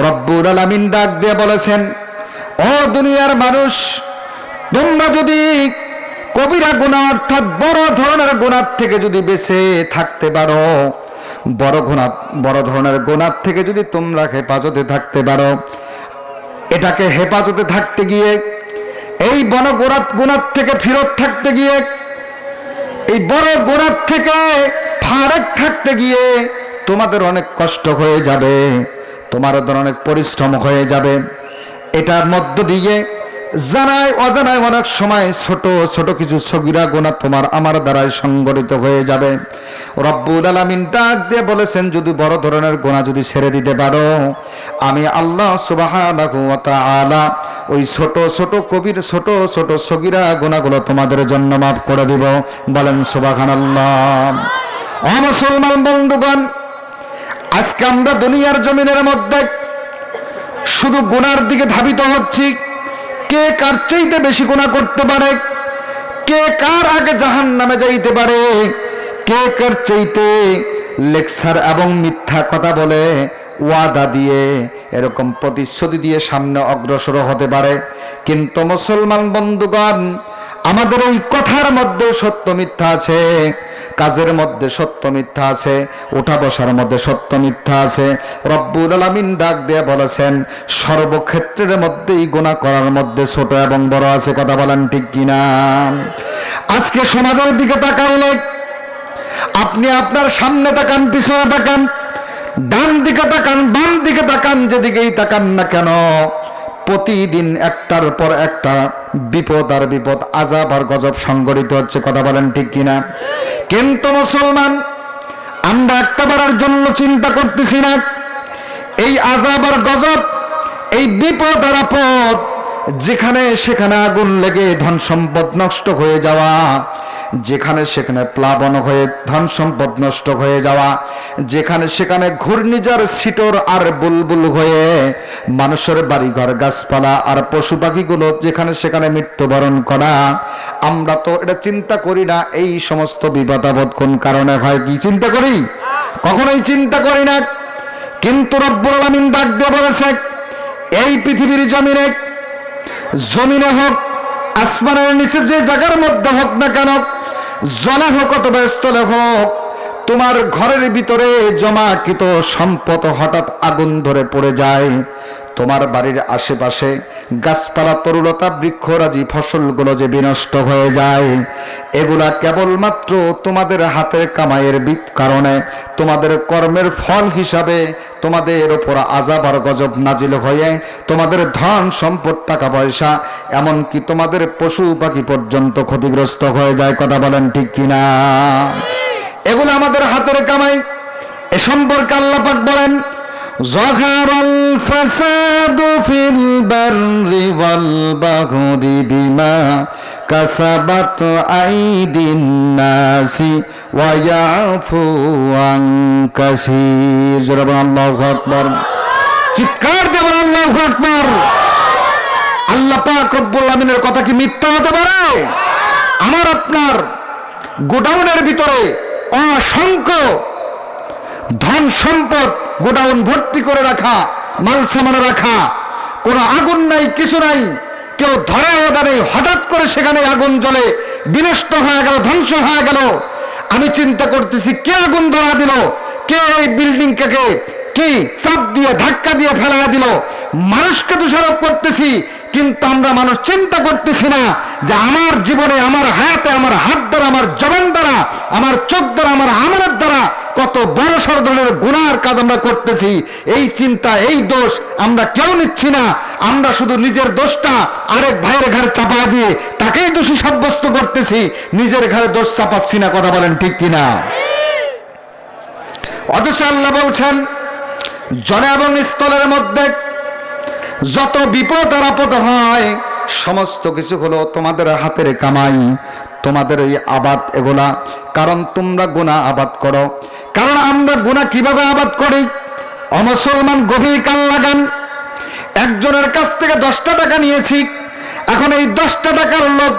রব্বুল আলামিন ডাক দিয়ে বলেছেন, ও দুনিয়ার মানুষ, তোমরা যদি কবিরা গুনাহ অর্থাৎ বড় ধরনের গুনাহ থেকে যদি বেঁচে থাকতে পারো, বড় ধরনের গুনাহ থেকে যদি তোমরা হেফাজতে থাকতে পারো, এটাকে হেফাজতে থাকতে গিয়ে, এই বড় গুনাহ থেকে ফিরত থাকতে গিয়ে, এই বড় গুনাহ থেকে ফারাক থাকতে গিয়ে তোমাদের অনেক কষ্ট হয়ে যাবে, তোমাদের অনেক পরিশ্রম হয়ে যাবে। এটার মধ্য দিয়ে জানায় অজানায় অনেক সময় ছোট ছোট কিছু সগীরা গুনাহ তোমার আমার দ্বারাই সংগঠিত হয়ে যাবে। রব্বুল আলামিন ডাক দিয়ে বলেছেন, যদি বড় ধরনের গুনাহ যদি ছেড়ে দিতে পারো, আমি আল্লাহ সুবহানাহু ওয়া তাআলা ওই ছোট ছোট ছোট ছোট সগীরা গুনাহগুলো তোমাদের জন্য মাফ করে দিব। বলেন সুবহানাল্লাহ। ও মুসলমান বন্ধুগণ, আজকে আমরা দুনিয়ার জমিনের মধ্যে শুধু গুনার দিকে ধাবিত হচ্ছি। কে কার চাইতে বেশি গুনাহ করতে পারে, কে কার আগে জাহান্নামে যাইতে পারে, কে কার চাইতে লেকচার এবং মিথ্যা কথা বলে ওয়াদা দিয়ে এরকম প্রতিশ্রুতি দিয়ে সামনে অগ্রসর হতে পারে। কিন্তু মুসলমান বন্ধুগণ, আমাদের এই কথার মধ্যে সত্য মিথ্যা আছে, কাজের মধ্যে সত্য মিথ্যা আছে, ওঠা বসার মধ্যে সত্য মিথ্যা আছে। রব্বুল আলামিন ডাক দিয়ে বলেছেন, সর্বক্ষেত্রের মধ্যেই গুনাহ করার মধ্যে ছোট এবং বড় আছে। কথা বলেন ঠিক কিনা? আজকে সমাজের দিকে তাকাইলে আপনি আপনার সামনে তাকান, পিছনে তাকান, ডান দিকে তাকান, বাম দিকে তাকান, যেদিকেই তাকান না কেন, প্রতিদিন একটার পর একটা বিপদ আর বিপদ, আযাব আর গজব সংঘটিত হচ্ছে। কথা বলেন ঠিক কিনা? কিন্তু মুসলমান, আমরা একটাবারের জন্য চিন্তা করতেছি না এই আযাব আর গজব, এই বিপদ আর আপদ, যেখানে সেখানে আগুন লেগে ধন সম্পদ নষ্ট হয়ে যাওয়া, যেখানে সেখানে প্লাবন হয়ে ধন সম্পদ নষ্ট হয়ে যাওয়া, যেখানে সেখানে ঘূর্ণিঝড় ছিটর আর বুলবুল হয়ে মানুষের বাড়িঘর গাছপালা আর পশু পাখিগুলো যেখানে সেখানে মৃত্যুবরণ করা, আমরা তো এটা চিন্তা করি না এই সমস্ত বিপদ আপদ কোন কারণে হয়। কি চিন্তা করি? কখনোই চিন্তা করি না। কিন্তু রব্বুল আলামিন ডাক দিয়ে বলেছে, এই পৃথিবীর জমিনে হোক, আসমানের নিচে যে জায়গার মধ্যে হোক না কেন, জলে হোক অথবা স্থলে হোক, তোমার ঘরের ভিতরে জমাকৃত সম্পদ হঠাৎ আগুন ধরে পড়ে যায়, তোমার বাড়ির আশেপাশে গাছপালা, তরুলতা, বৃক্ষরাজি, ফসলগুলো যে বিনষ্ট হয়ে যায়, এগুলা কেবলমাত্র তোমাদের হাতের কামাইয়ের কারণে, তোমাদের কর্মের ফল হিসাবে তোমাদের ওপর আযাব আর গজব নাজিল হয়ে তোমাদের ধন সম্পদ, টাকা পয়সা, এমনকি তোমাদের পশু পাখি পর্যন্ত ক্ষতিগ্রস্ত হয়ে যায়। কথা বলেন ঠিক কিনা? এগুলো আমাদের হাতের কামাই। এ সম্পর্কে আল্লাহ পাক বলেন, যাহারাল ফাসাদু ফিল বাররি ওয়াল বাহরি বিমা কাসাবাত আইদিন নাসি ওয়া ইয়াফু আন কাসীর। জোরে বলেন আল্লাহু আকবার। চিৎকার দিয়ে বলেন আল্লাহু আকবার। আল্লাহ পাক রব্বুল আমিনের কথা কি মিথ্যা হতে পারে? আমার আপনার গোডাউনের ভিতরে অসংখ্য ধন সম্পদ, গোডাউন ভর্তি করে রাখা, মাল সামান রাখা, কোনো আগুন নাই, কিছু নাই, কেউ ধরে ওটা নেই, হঠাৎ করে সেখানে আগুন জ্বলে বিনষ্ট হয়ে গেল, ধ্বংস হয়ে গেল। আমি চিন্তা করতেছি, কে আগুন ধরা দিল? কে এই বিল্ডিংটাকে কি চাপ দিয়ে ধাক্কা দিয়ে ফেলা দিল? মানুষকে দোষারোপ করতেছি, কিন্তু আমরা মানুষ চিন্তা করতেছি না যে আমার জীবনে, আমার হায়াতে, আমার হাত দ্বারা, আমার জবান দ্বারা, আমার চোখ দ্বারা, আমার আমলের দ্বারা কত বড় সড় ধরনের গুনার কাজ আমরা করতেছি। এই চিন্তা, এই দোষ আমরা কেউ নিচ্ছি না। আমরা শুধু নিজের দোষটা আরেক ভাইয়ের ঘাড়ে চাপা দিয়ে তাকেই দোষী সাব্যস্ত করতেছি, নিজের ঘাড়ে দোষ চাপাচ্ছি না। কথা বলেন ঠিক কিনা? অথচ আল্লাহ বলছেন, জলে এবং স্থলের মধ্যে যত বিপদ আর আপদ হয়, সমস্ত কিছু হলো তোমাদের হাতের কামাই, তোমাদের এই আবাদ এগুলা। কারণ তোমরা গুনাহ আবাদ করো। কারণ আমরা গুনাহ কিভাবে আবাদ করি? অমুসলমান গভীর কান লাগান। একজনের কাছ থেকে 10টা টাকা নিয়েছি, এখন এই 10টা টাকার লোভ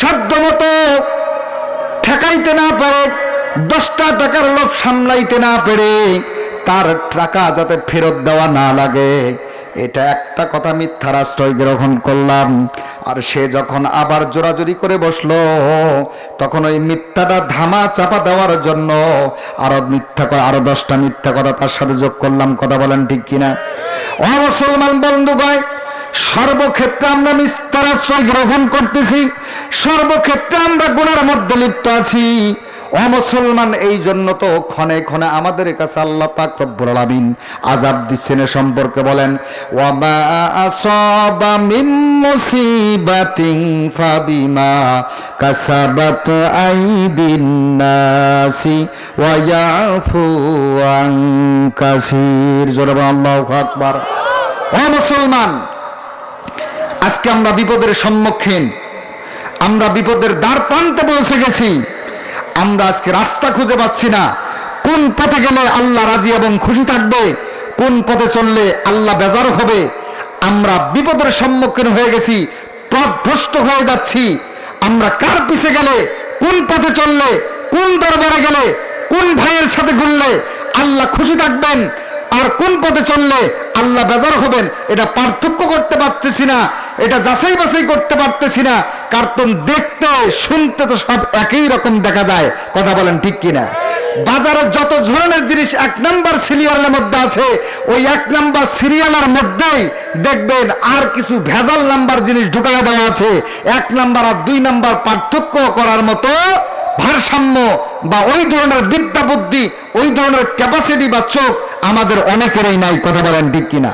সাধ্যমতো ঠেকাইতে না পারে, 10টা টাকার লোভ সামলাইতে না পেরে তার টাকা যাতে ফেরত দেওয়া না লাগে, এটা একটা কথা মিথ্যার আশ্রয় গ্রহণ করলাম। আর সে যখন আবার জোরাজুরি করে বসলো, তখন ওই মিথ্যাটা ধামা চাপা দেওয়ার জন্য আরো 10টা মিথ্যা কথা তার সাথে যোগ করলাম। কথা বলেন ঠিক কিনা? ও মুসলমান বন্ধুগণ, সর্বক্ষেত্রে আমরা মিথ্যার আশ্রয় গ্রহণ করতেছি, সর্বক্ষেত্রে আমরা গুনার মধ্যে লিপ্ত আছি। ও মুসলমান, এই জন্য তো ক্ষণে ক্ষণে আমাদের কাছে আল্লাহ পাক রব্বুল আলামিন আযাব দিচ্ছেন। সম্পর্কে বলেন, ওয়া মা আসাবা মিন মুসিবাতিন ফাবিমা কাসাবাত আইদিন নাসি ওয়া ইয়াফু আন কাসীর। জোরে বলেন আল্লাহু আকবার। ও মুসলমান, আজকে আমরা বিপদের সম্মুখীন, আমরা বিপদের দ্বার প্রান্তে পৌঁছে গেছি। আমরা আজকে রাস্তা খুঁজে পাচ্ছি না, কোন পথে গেলে আল্লাহ রাজি এবং খুশি থাকবে, কোন পথে চললে আল্লাহ বেজার হবে। আমরা বিপদের সম্মুখীন হয়ে গেছি, পথভ্রষ্ট হয়ে যাচ্ছি। আমরা কার পিছে গেলে, কোন পথে চললে, কোন দরবারে গেলে, কোন ভাইয়ের সাথে ঘুরলে আল্লাহ খুশি থাকবেন, আর কোন পথে চললে আল্লাহ বেজার হবেন, এটা পার্থক্য করতে পারতেছি না, এটা যাচাই বাছাই করতে পারতেছি না। কার্টুন দেখতে শুনতে তো সব একই রকম দেখা যায়। কথা বলেন ঠিক কিনা? বাজারে যত ধরনের জিনিস 1 নাম্বার সিরিয়ালের মধ্যে আছে, ওই 1 নাম্বার সিরিয়ালের মধ্যেই দেখবেন আর কিছু ভেজাল নাম্বার জিনিস ঢুকায় দেওয়া আছে। 1 নাম্বার আর 2 নাম্বার পার্থক্য করার মতো ভারসাম্য বা ওই ধরনের বিদ্যা বুদ্ধি, ওই ধরনের ক্যাপাসিটি বা চোখ আমাদের অনেকেরই নাই। কথা বলেন ঠিক কিনা?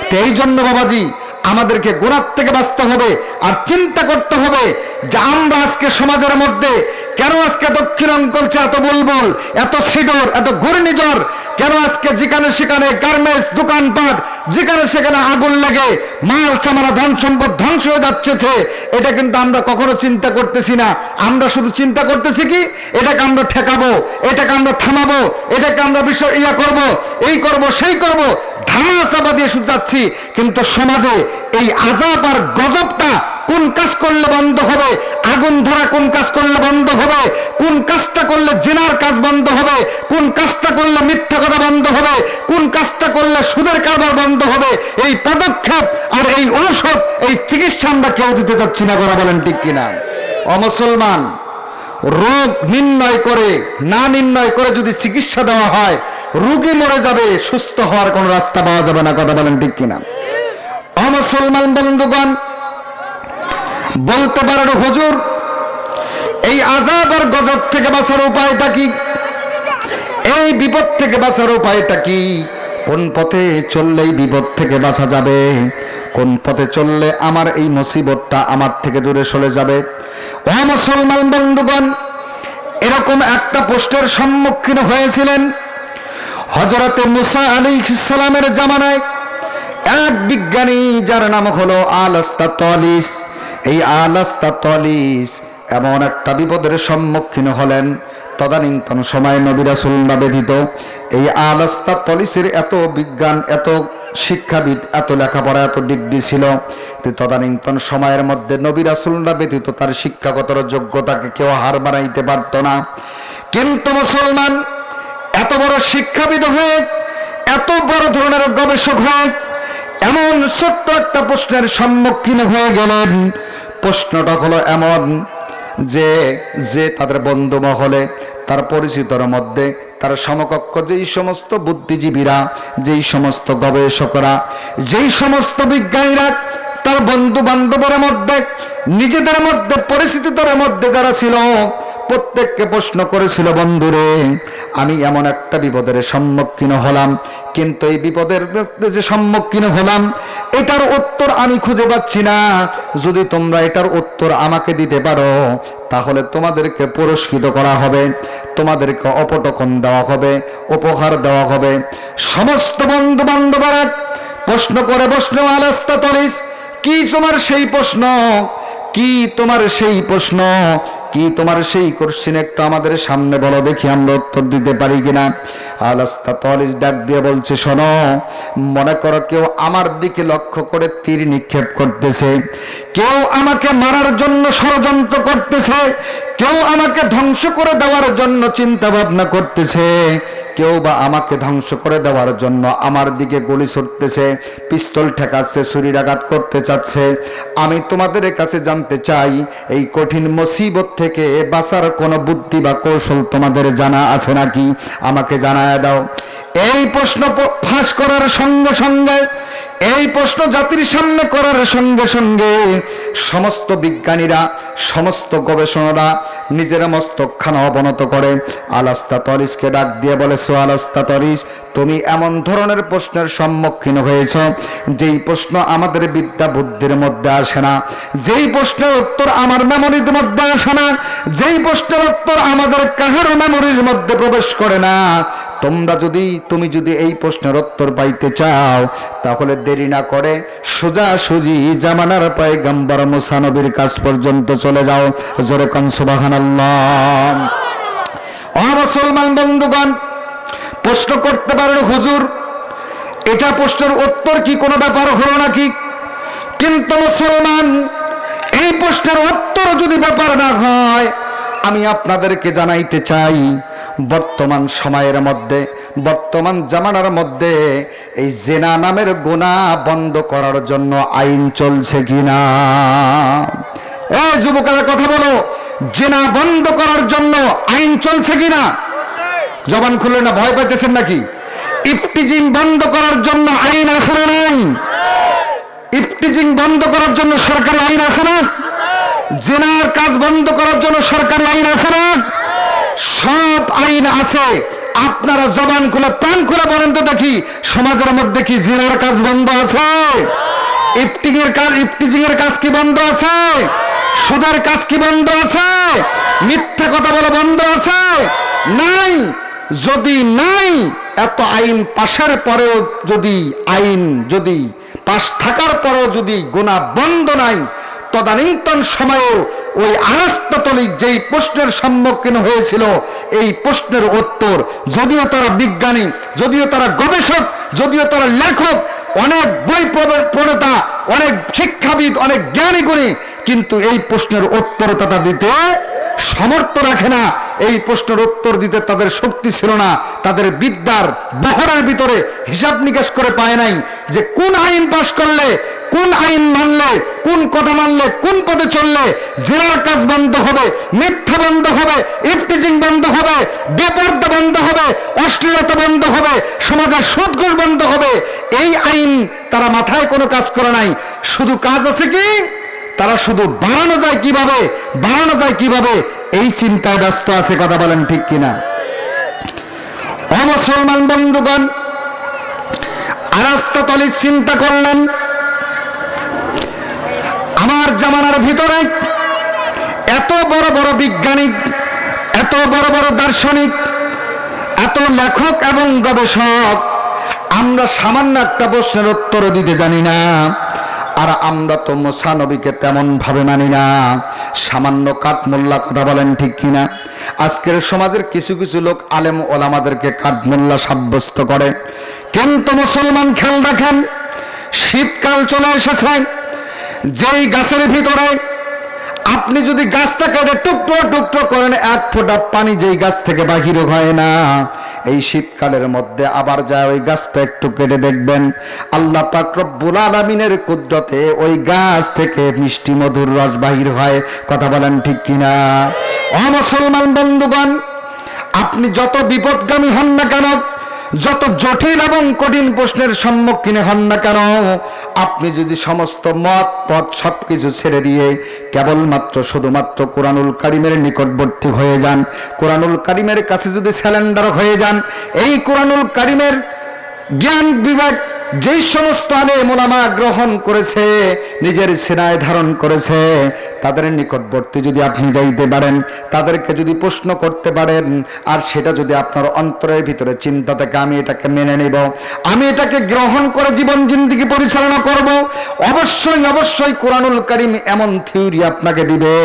তো এই জন্য বাবাজি, আমাদেরকে গোড়ার থেকে বাঁচতে হবে আর চিন্তা করতে হবে যে আমরা আজকে সমাজের মধ্যে কেন আজকে দক্ষিণাঞ্চল এত বুলবুল, এত সিডর, এত ঘূর্ণিঝড়, কেন আজকে যেখানে সেখানে গার্মেন্টস দোকানপাট, যেখানে সেখানে আগুন লাগে, মাল সামানা, ধন সম্পদ ধ্বংস হয়ে যাচ্ছে। এটা কিন্তু আমরা কখনো চিন্তা করতেছি না। আমরা শুধু চিন্তা করতেছি কি, এটাকে আমরা ঠেকাবো, এটাকে আমরা থামাবো, এটাকে আমরা বিষয় ইয়া করবো, এই করব, সেই করব, ধামা চাপা দিয়ে শুধু যাচ্ছি। কিন্তু সমাজে এই আযাব আর গজবটা কোন কাজ করলে বন্ধ হবে, আগুন ধরা কোন কাজ করলে বন্ধ হবে, কোন কাজটা করলে জিনার কাজ বন্ধ হবে, কোন কাজটা করলে মিথ্যা কথা বন্ধ হবে, কোন কাজটা করলে সুদের কারবার বন্ধ হবে, এই পদক্ষেপ আর এই ঔষধ, এই চিকিৎসা আমরা কেউ দিতে চাচ্ছি না। কথা বলেন ঠিক কিনা? অমুসলমান, রোগ নির্ণয় করে না নির্ণয় করে যদি চিকিৎসা দেওয়া হয়, রোগী মরে যাবে, সুস্থ হওয়ার কোন রাস্তা পাওয়া যাবে না। কথা বলেন ঠিক কিনা? অমুসলমান বন্ধুগণ, বলতে পারেন হুজুর, এই আযাব আর গজব থেকে বাঁচার উপায়টা কি? এই বিপদ থেকে বাঁচার উপায়টা কি? কোন পথে চললে এই বিপদ থেকে বাঁচা যাবে? কোন পথে চললে আমার এই মুসিবতটা আমার থেকে দূরে সরে যাবে? ও মুসলমান বন্ধুগণ, এরকম একটা প্রশ্নের সম্মুখীন হয়েছিলেন হযরতে মুসা আলাইহিস সালামের জামানায় এক বিজ্ঞানী, যার নাম হলো আল-আস্তাতলিস। এই আল-আস্তাতলিস এমন একটা বিপদের সম্মুখীন হলেন, তদানীন্তন সময়ে নবী রাসূলরা ব্যতীত এই আল-আস্তাতলিসের এত বিজ্ঞান, এত শিক্ষাবিদ, এত লেখাপড়া, এত ডিগ্রি ছিল, তদানীন্তন সময়ের মধ্যে নবী রাসূলরা ব্যতীত তার শিক্ষাগত যোগ্যতাকে কেউ হার বানাইতে পারত না। কিন্তু মুসলমান এত বড় শিক্ষাবিদ হয়ে, এত বড় ধরনের গবেষক হয়ে এমন ছোট্ট একটা প্রশ্নের সম্মুখীন হয়ে গেলেন। প্রশ্নটা হলো এমন যে যে তাদের বন্ধু মহলে, তার পরিচিতর মধ্যে, তার সমকক্ষ যেই সমস্ত বুদ্ধিজীবীরা, যেই সমস্ত গবেষকরা, যেই সমস্ত বিজ্ঞানীরা তার বন্ধু বান্ধবের মধ্যে, নিজেদের মধ্যে, পরিচিতদের মধ্যে যারা ছিল, প্রত্যেককে প্রশ্ন করেছিল, বন্ধুরে, আমি এমন একটা বিপদের সম্মুখীন হলাম, কিন্তু এই বিপদের যে সম্মুখীন হলাম এটার উত্তর আমি খুঁজে পাচ্ছি না। যদি তোমরা এটার উত্তর আমাকে দিতে পারো, তাহলে তোমাদেরকে পুরস্কৃত করা হবে, তোমাদেরকে অপটকন দেওয়া হবে, উপহার দেওয়া হবে। সমস্ত বন্ধু বান্ধবরা প্রশ্ন করে বসল, আল-আস্তাতলিস, কি তোমার সেই প্রশ্ন? কি তোমার সেই প্রশ্ন? কি তোমার সেই কোশ্চেন? একটু আমাদের সামনে বলো দেখি, আমরা উত্তর দিতে পারি কিনা। আল-আস্তাতলিস ডাক দিয়ে বলছে, শোনো, মনে করো কেউ আমার দিকে লক্ষ্য করে তীর নিক্ষেপ করতেছে, কেউ আমাকে মারার জন্য ষড়যন্ত্র করতেছে, কেউ আমাকে ধ্বংস করে দেওয়ার জন্য চিন্তা ভাবনা করতেছে, কেউ বা আমাকে ধ্বংস করে দেওয়ার জন্য আমার দিকে গুলি ছুটতেছে, পিস্তল ঠেকাচ্ছে, ছুরিরাঘাত করতে চাচ্ছে। আমি তোমাদের কাছে জানতে চাই, এই কঠিন মুসিবত থেকে বাঁচার কোনো বুদ্ধি বা কৌশল তোমাদের জানা আছে নাকি? আমাকে জানায় দাও। এই প্রশ্ন ফাঁস করার সঙ্গে সঙ্গে, এই প্রশ্ন জাতির সামনে করার সঙ্গে সঙ্গে সমস্ত বিজ্ঞানীরা, সমস্ত গবেষণারা নিজের মস্তকখানা অবনত করে আল-আস্তাতলিসকে ডাক দিয়ে বলে, সো আল-আস্তাতলিস, তুমি এমন ধরনের প্রশ্নের সম্মুখীন হয়েছ যেই প্রশ্ন আমাদের বিদ্যা বুদ্ধির মধ্যে আসে না, যেই প্রশ্নের উত্তর আমার মেমোরির মধ্যে আসে না, যেই প্রশ্নের উত্তর আমাদের কাহারও মেমোরির মধ্যে প্রবেশ করে না। তুমি যদি এই প্রশ্নের উত্তর পাইতে চাও, তাহলে দেরি না করে সোজাসুজি জামানার পয়গম্বর মুসা নবীর কাছ পর্যন্ত চলে যাও। জোরে কান সুবহানাল্লাহ। ও মুসলমান বন্ধুগণ, প্রশ্ন করতে পারেন, হুজুর, এটা প্রশ্নের উত্তর কি কোনো ব্যাপার হলো নাকি? কিন্তু মুসলমান, এই প্রশ্নের উত্তর যদি ব্যাপার না হয়, আমি আপনাদেরকে জানাইতে চাই, বর্তমান সময়ের মধ্যে, বর্তমান জামানার মধ্যে এই জেনা নামের গুনাহ বন্ধ করার জন্য আইন চলছে কিনা? এই যুবকেরা কথা বলো, জেনা বন্ধ করার জন্য আইন চলছে কিনা? জবান খুলে না, ভয় পাইতেছেন নাকি? ইফতিজিং বন্ধ করার জন্য আইন আছে না নাই? ইফতিজিং বন্ধ করার জন্য সরকারি আইন আছে না? জেনার কাজ বন্ধ করার জন্য সরকারি আইন আছে না? সব আইন আছে। আপনারা জবান খুলে, প্রাণ খুলে বলেন তো দেখি, সমাজের মধ্যে কি জেনার কাজ বন্ধ আছে? ইফতিজিং এর কাজ কি বন্ধ আছে? সুদের কাজ কি বন্ধ আছে? মিথ্যা কথা বলা বন্ধ আছে? নাই। যদি নাই, এত আইন পাশের পরেও যদি আইন যদি পাশ থাকার পরেও যদি গুনাহ বন্ধ নাই, তদানীন্তন সময়ে ওই আল-আস্তাতলিস যেই প্রশ্নের সম্মুখীন হয়েছিল, এই প্রশ্নের উত্তর, যদিও তারা বিজ্ঞানী, যদিও তারা গবেষক, যদিও তারা লেখক, অনেক বই প্রণেতা, অনেক শিক্ষাবিদ, অনেক জ্ঞানী গুণী, কিন্তু এই প্রশ্নের উত্তর তারা দিতে সমর্থ রাখে না। এই প্রশ্নের উত্তর দিতে তাদের শক্তি ছিল না, তাদের বিদ্যার বহরের ভিতরে হিসাব নিকাশ করে পায় নাই যে কোন আইন পাশ করলে, কোন আইন মানলে, কোন কথা মানলে, কোন পথে চললে জেনার কাজ বন্ধ হবে, মিথ্যা বন্ধ হবে, ইফটিজিং বন্ধ হবে, বেপর্দা বন্ধ হবে, অশ্লীলতা বন্ধ হবে, সমাজের সুদঘুষ বন্ধ হবে। এই আইন তারা মাথায় কোনো কাজ করে নাই। শুধু কাজ আছে কি, তারা শুধু বাড়ানো যায় কিভাবে, বাড়ানো যায় কিভাবে এই চিন্তায় ব্যস্ত আছে। কথা বলেন ঠিক কিনা? অমুসলমান বন্ধুগণ, আরাস্ততলিস চিন্তা করলেন আমার জামানার ভিতরে এত বড় বড় বিজ্ঞানিক, এত বড় বড় দার্শনিক, এত লেখক এবং গবেষক, আমরা সামান্য একটা প্রশ্নের উত্তর দিতে জানি না। আর আমরা তো মুসা নবীকে তেমন ভাবে মানি না, সামান্য কাঠমোল্লা। কথা বলেন ঠিক কিনা? আজকের সমাজের কিছু কিছু লোক আলেম ওলামাদেরকে কাঠমোল্লা সাব্যস্ত করে, কিন্তু মুসলমান খেয়াল রাখেন, শীতকাল চলে এসেছে। যেই গাছের ভিতরে আপনি যদি গাছটা কেটে টুকরো টুকরো করেন, এক ফোঁটা পানি যেই গাছ থেকে বাহির হয় না, এই শীতকালের মধ্যে আবার যায় ওই গাছটা একটু কেটে দেখবেন আল্লাহ পাক রব্বুল আলামিনের কুদরতে ওই গাছ থেকে মিষ্টি মধুর রস বাহির হয়। কথা বলেন ঠিক কিনা? ও মুসলমান বন্ধুগণ, আপনি যত বিপদগামী হন না কেন, যত জটিল এবং কঠিন প্রশ্নের সম্মুখীন হন না কেন, আপনি যদি সমস্ত মত পথ সবকিছু ছেড়ে দিয়ে কেবলমাত্র শুধুমাত্র কোরআনুল কারিমের নিকটবর্তী হয়ে যান, কোরআনুল কারিমের কাছে যদি স্যালেন্ডার হয়ে যান, এই কোরআনুল কারিমের জ্ঞান বিবেক যেই সমস্ত আলেম ওলামা গ্রহণ করেছে, নিজের সিনায় ধারণ করেছে, তাদের নিকটবর্তী যদি আপনি যাইতে পারেন, তাদেরকে যদি প্রশ্ন করতে পারেন, আর সেটা যদি আপনার অন্তরের ভিতরে চিন্তা থেকে আমি এটাকে মেনে নেব, আমি এটাকে গ্রহণ করে জীবন জিন্দেগি পরিচালনা করব, অবশ্যই অবশ্যই কোরআনুল কারীম এমন থিওরি আপনাকে দিবে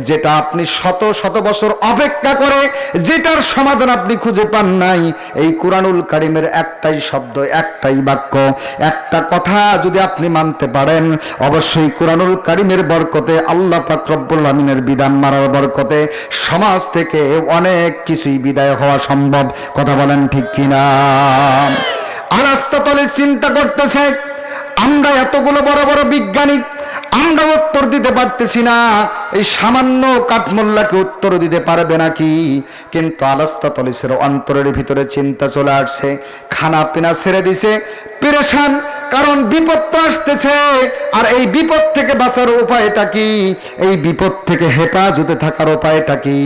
যেটা আপনি শত শত বছর অপেক্ষা করে যেটার সমাধান আপনি খুঁজে পান নাই। এই কোরআনুল কারীমের একটাই শব্দ, একটাই বাক্য, একটা কথা যদি আপনি মানতে পারেন, অবশ্যই কোরআনুল কারীমের বরকতে, আল্লাহ পাক রব্বুল আমিনের বিধান মানার বরকতে সমাজ থেকে অনেক কিছুই বিদায় হওয়া সম্ভব। কথা বলেন ঠিক কিনা? আরাস্ততলে চিন্তা করতেছে, আমরা এতগুলো বড় বড় বিজ্ঞানী, আমরা উত্তর দিতে পারতেছি না, এই সামান্য কাঠমোল্লাকে উত্তর দিতে পারবে নাকি? কিন্তু আরাস্ততলিসের অন্তরের ভিতরে চিন্তা চলে আসছে, খানা পিনা ছেড়ে দিছে, পেরেশান, কারণ বিপদ তো আসতেছে। আর এই বিপদ থেকে বাঁচার উপায়টা কি? এই বিপদ থেকে হেফাজতে থাকার উপায়টা কি?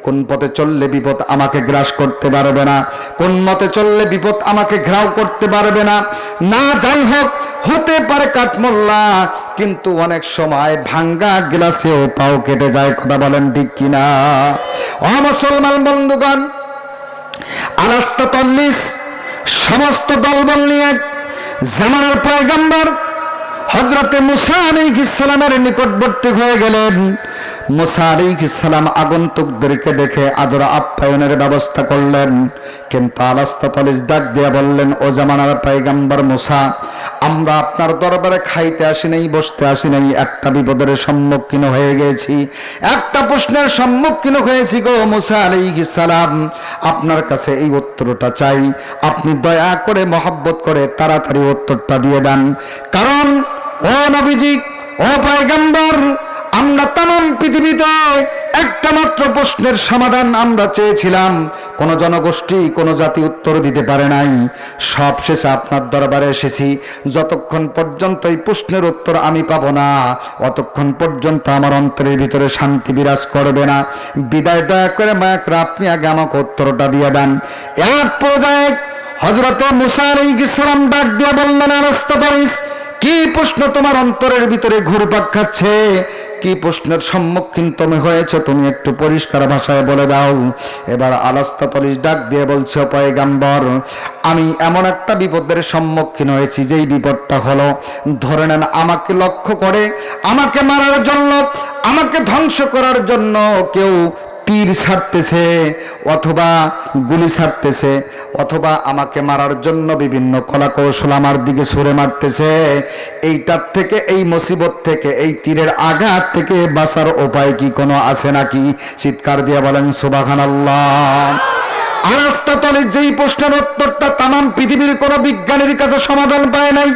কোন পথে চললে বিপদ আমাকে গ্রাস করতে পারবে না, কোন মতে চললে বিপদ আমাকে ঘেরাও করতে পারবে না। না যাই হোক, হতে পারে কাঠমোল্লা, কিন্তু অনেক সময় ভাঙ্গা গ্লাসেও পাও কেটে যায়। কথা বলেন ঠিক কিনা? ও মুসলমান বন্ধুগণ, আরাস্ততলিস সমস্ত দলবল নিয়ে জামানার পয়গম্বর হযরতে মুসা আলাইহিস সালামের নিকটবর্তী হয়ে গেলেন। মুসা আলাইহিস সালাম আগন্তুকদেরকে দেখে আদর আপ্যায়নের ব্যবস্থা করলেন, কিন্তু আরাস্ততলিস ডাক দিয়ে বললেন, ও জামানার পয়গম্বর মুসা, আমরা আপনার দরবারে খাইতে আসি নাই, বসতে আসি নাই, একটা বিপদের সম্মুখীন হয়ে গেছি, একটা প্রশ্নের সম্মুখীন হয়েছি গো মুসা আলাইহিস সালাম, আপনার কাছে এই উত্তরটা চাই, আপনি দয়া করে মহব্বত করে তাড়াতাড়ি উত্তরটা দিয়ে দেন। কারণ ও নবীজি, ও পয়গম্বর, আমরা তাম পৃথিবীতে একটা মাত্র প্রশ্নের সমাধান আমরা চেয়েছিলাম, কোন জনগোষ্ঠী, কোন জাতি উত্তর দিতে পারে নাই। সব শেষে আপনার দরবারে এসেছি, যতক্ষণ পর্যন্ত এই প্রশ্নের উত্তর আমি পাবো না, অতক্ষণ পর্যন্ত আমার অন্তরের ভিতরে শান্তি বিরাজ করবে না। বিদায় দয়া করে মায়া করে আপনি আগে আমাকে উত্তরটা দিয়ে দেন। এক পর্যায়ে হযরতে মুসা আলাইহিস সালাম ডাক দিয়ে বললেন, আরাস্ততলিস, কি প্রশ্ন তোমার অন্তরের ভিতরে ঘুরপাক খাচ্ছে? কি প্রশ্নের সম্মুখীন তুমি হয়েছে? তুমি একটু পরিষ্কার ভাষায় বলে দাও। এবার আরাস্ততলিস ডাক দিয়ে বলছে, পয়গম্বর, আমি এমন একটা বিপদের সম্মুখীন হয়েছি, যেই বিপদটা হলো, ধরে নেন আমাকে লক্ষ্য করে আমাকে মারার জন্য, আমাকে ধ্বংস করার জন্য কেউ তীর ছাড়তেছে অথবা গুলি ছাড়তেছে অথবা আমাকে মারার জন্য বিভিন্ন কলাকৌশল আমার দিকে ছুঁড়ে মারতেছে, এইটার থেকে, এই মুসিবত থেকে, এই তীরের আঘাত থেকে বাঁচার উপায় কি কোনো আছে নাকি? চিৎকার দিয়ে বলেন সুবহানাল্লাহ। আরাস্তাতলে যেই প্রশ্নের উত্তরটা তামাম পৃথিবীর কোনো বিজ্ঞানীর কাছে সমাধান পায় নাই,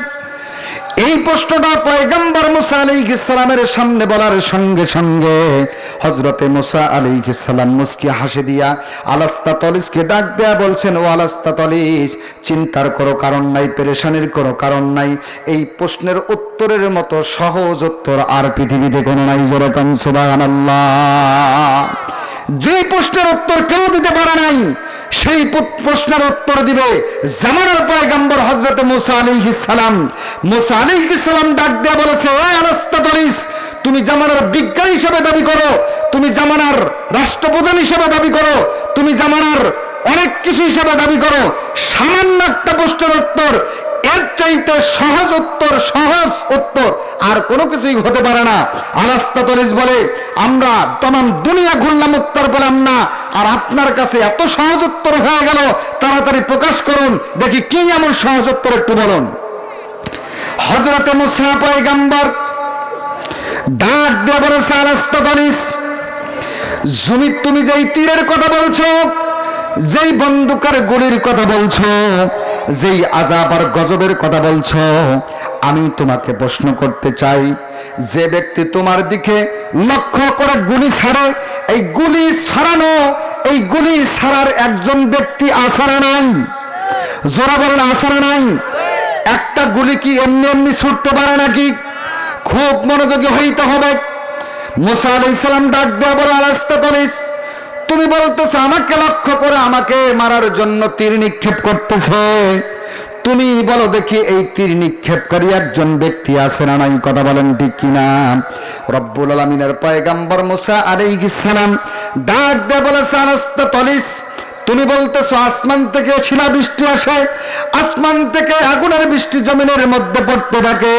এই প্রশ্নটা পয়গম্বর মুসা আলাইহিস সালামের সামনে বলার সঙ্গে সঙ্গে হযরতে মুসা আলাইহিস সালাম মুস্কি হাসি দিয়া আলাস্তাতলিসকে ডাক দেয়া বলছেন, ও আলাস্তাতলিস, চিন্তার কোনো কারণ নাই, পেরেশানির কোনো কারণ নাই, এই প্রশ্নের উত্তরের মতো সহজ উত্তর আর পৃথিবীতে কোনো নাই। যেরকম সুবহানাল্লাহ। যে প্রশ্নের উত্তর কেউ দিতে পারে নাই, সেই প্রশ্নের উত্তর দিবে জামানার পয়গম্বর হযরত মুসা আলাইহিস সালাম। মুসা আলাইহিস সালাম ডাক দিয়ে বলেছে, ও আলাস্তাতলিস, তুমি জামানার বিজ্ঞানী হিসেবে দাবি করো, তুমি জামানার রাষ্ট্রপ্রধান হিসেবে দাবি করো, তুমি জামানার অনেক কিছু হিসেবে দাবি করো, সামান্য একটা প্রশ্নের উত্তর, এর চাইতে সহজ উত্তর, সহজ উত্তর আর কোনো কিছুই হতে পারে না। আলাস্তাতলিস বলে, আমরা তমাম দুনিয়া ঘুরলাম, উত্তর পেলাম না, আর আপনার কাছে এত সহজ উত্তর হয়ে গেল, তাড়াতাড়ি প্রকাশ করুন, দেখি কি এমন সহজ উত্তর একটু বলুন। হযরতে মুসা পয়গম্বর ডাক দিয়ে বলেছে, আলাস্তাতলিস, তুমি যেই তীরের কথা বলছো, যেই বন্দুকের গুলির কথা বলছো, যেই আযাব আর গজবের কথা বলছো, আমি তোমাকে প্রশ্ন করতে চাই, যে ব্যক্তি তোমার দিকে লক্ষ্য করে গুলি ছাড়ে, এই গুলি ছাড়ানো, এই গুলি ছাড়ার একজন ব্যক্তি আছে না নাই? জোরা বলেন, আছে না নাই? একটা গুলি কি এমনি এমনি ছুটতে পারে নাকি? খুব মনোযোগী হইতে হবে। মুসা আলাইহিস সালাম ডাক দেয়া বলে, আলাস্তাতলিস, তুমি বলতেছ আমাকে লক্ষ্য করে আমাকে মারার জন্য তীর নিক্ষেপ করতেছে, তুমি বলো দেখি এই তীর নিক্ষেপকারী একজন ব্যক্তি আছে না নাই? কথা বলেন ঠিক কিনা? রব্বুল আলামিনের পয়গম্বর মুসা আলাইহিস সালাম ডাক দিয়ে বলেছে, আলাস্তাতলিস, তুমি বলতেছো আসমান থেকে শিলাবৃষ্টি আসে, আসমান থেকে আগুনের বৃষ্টি জমিনের মধ্যে পড়তে থাকে,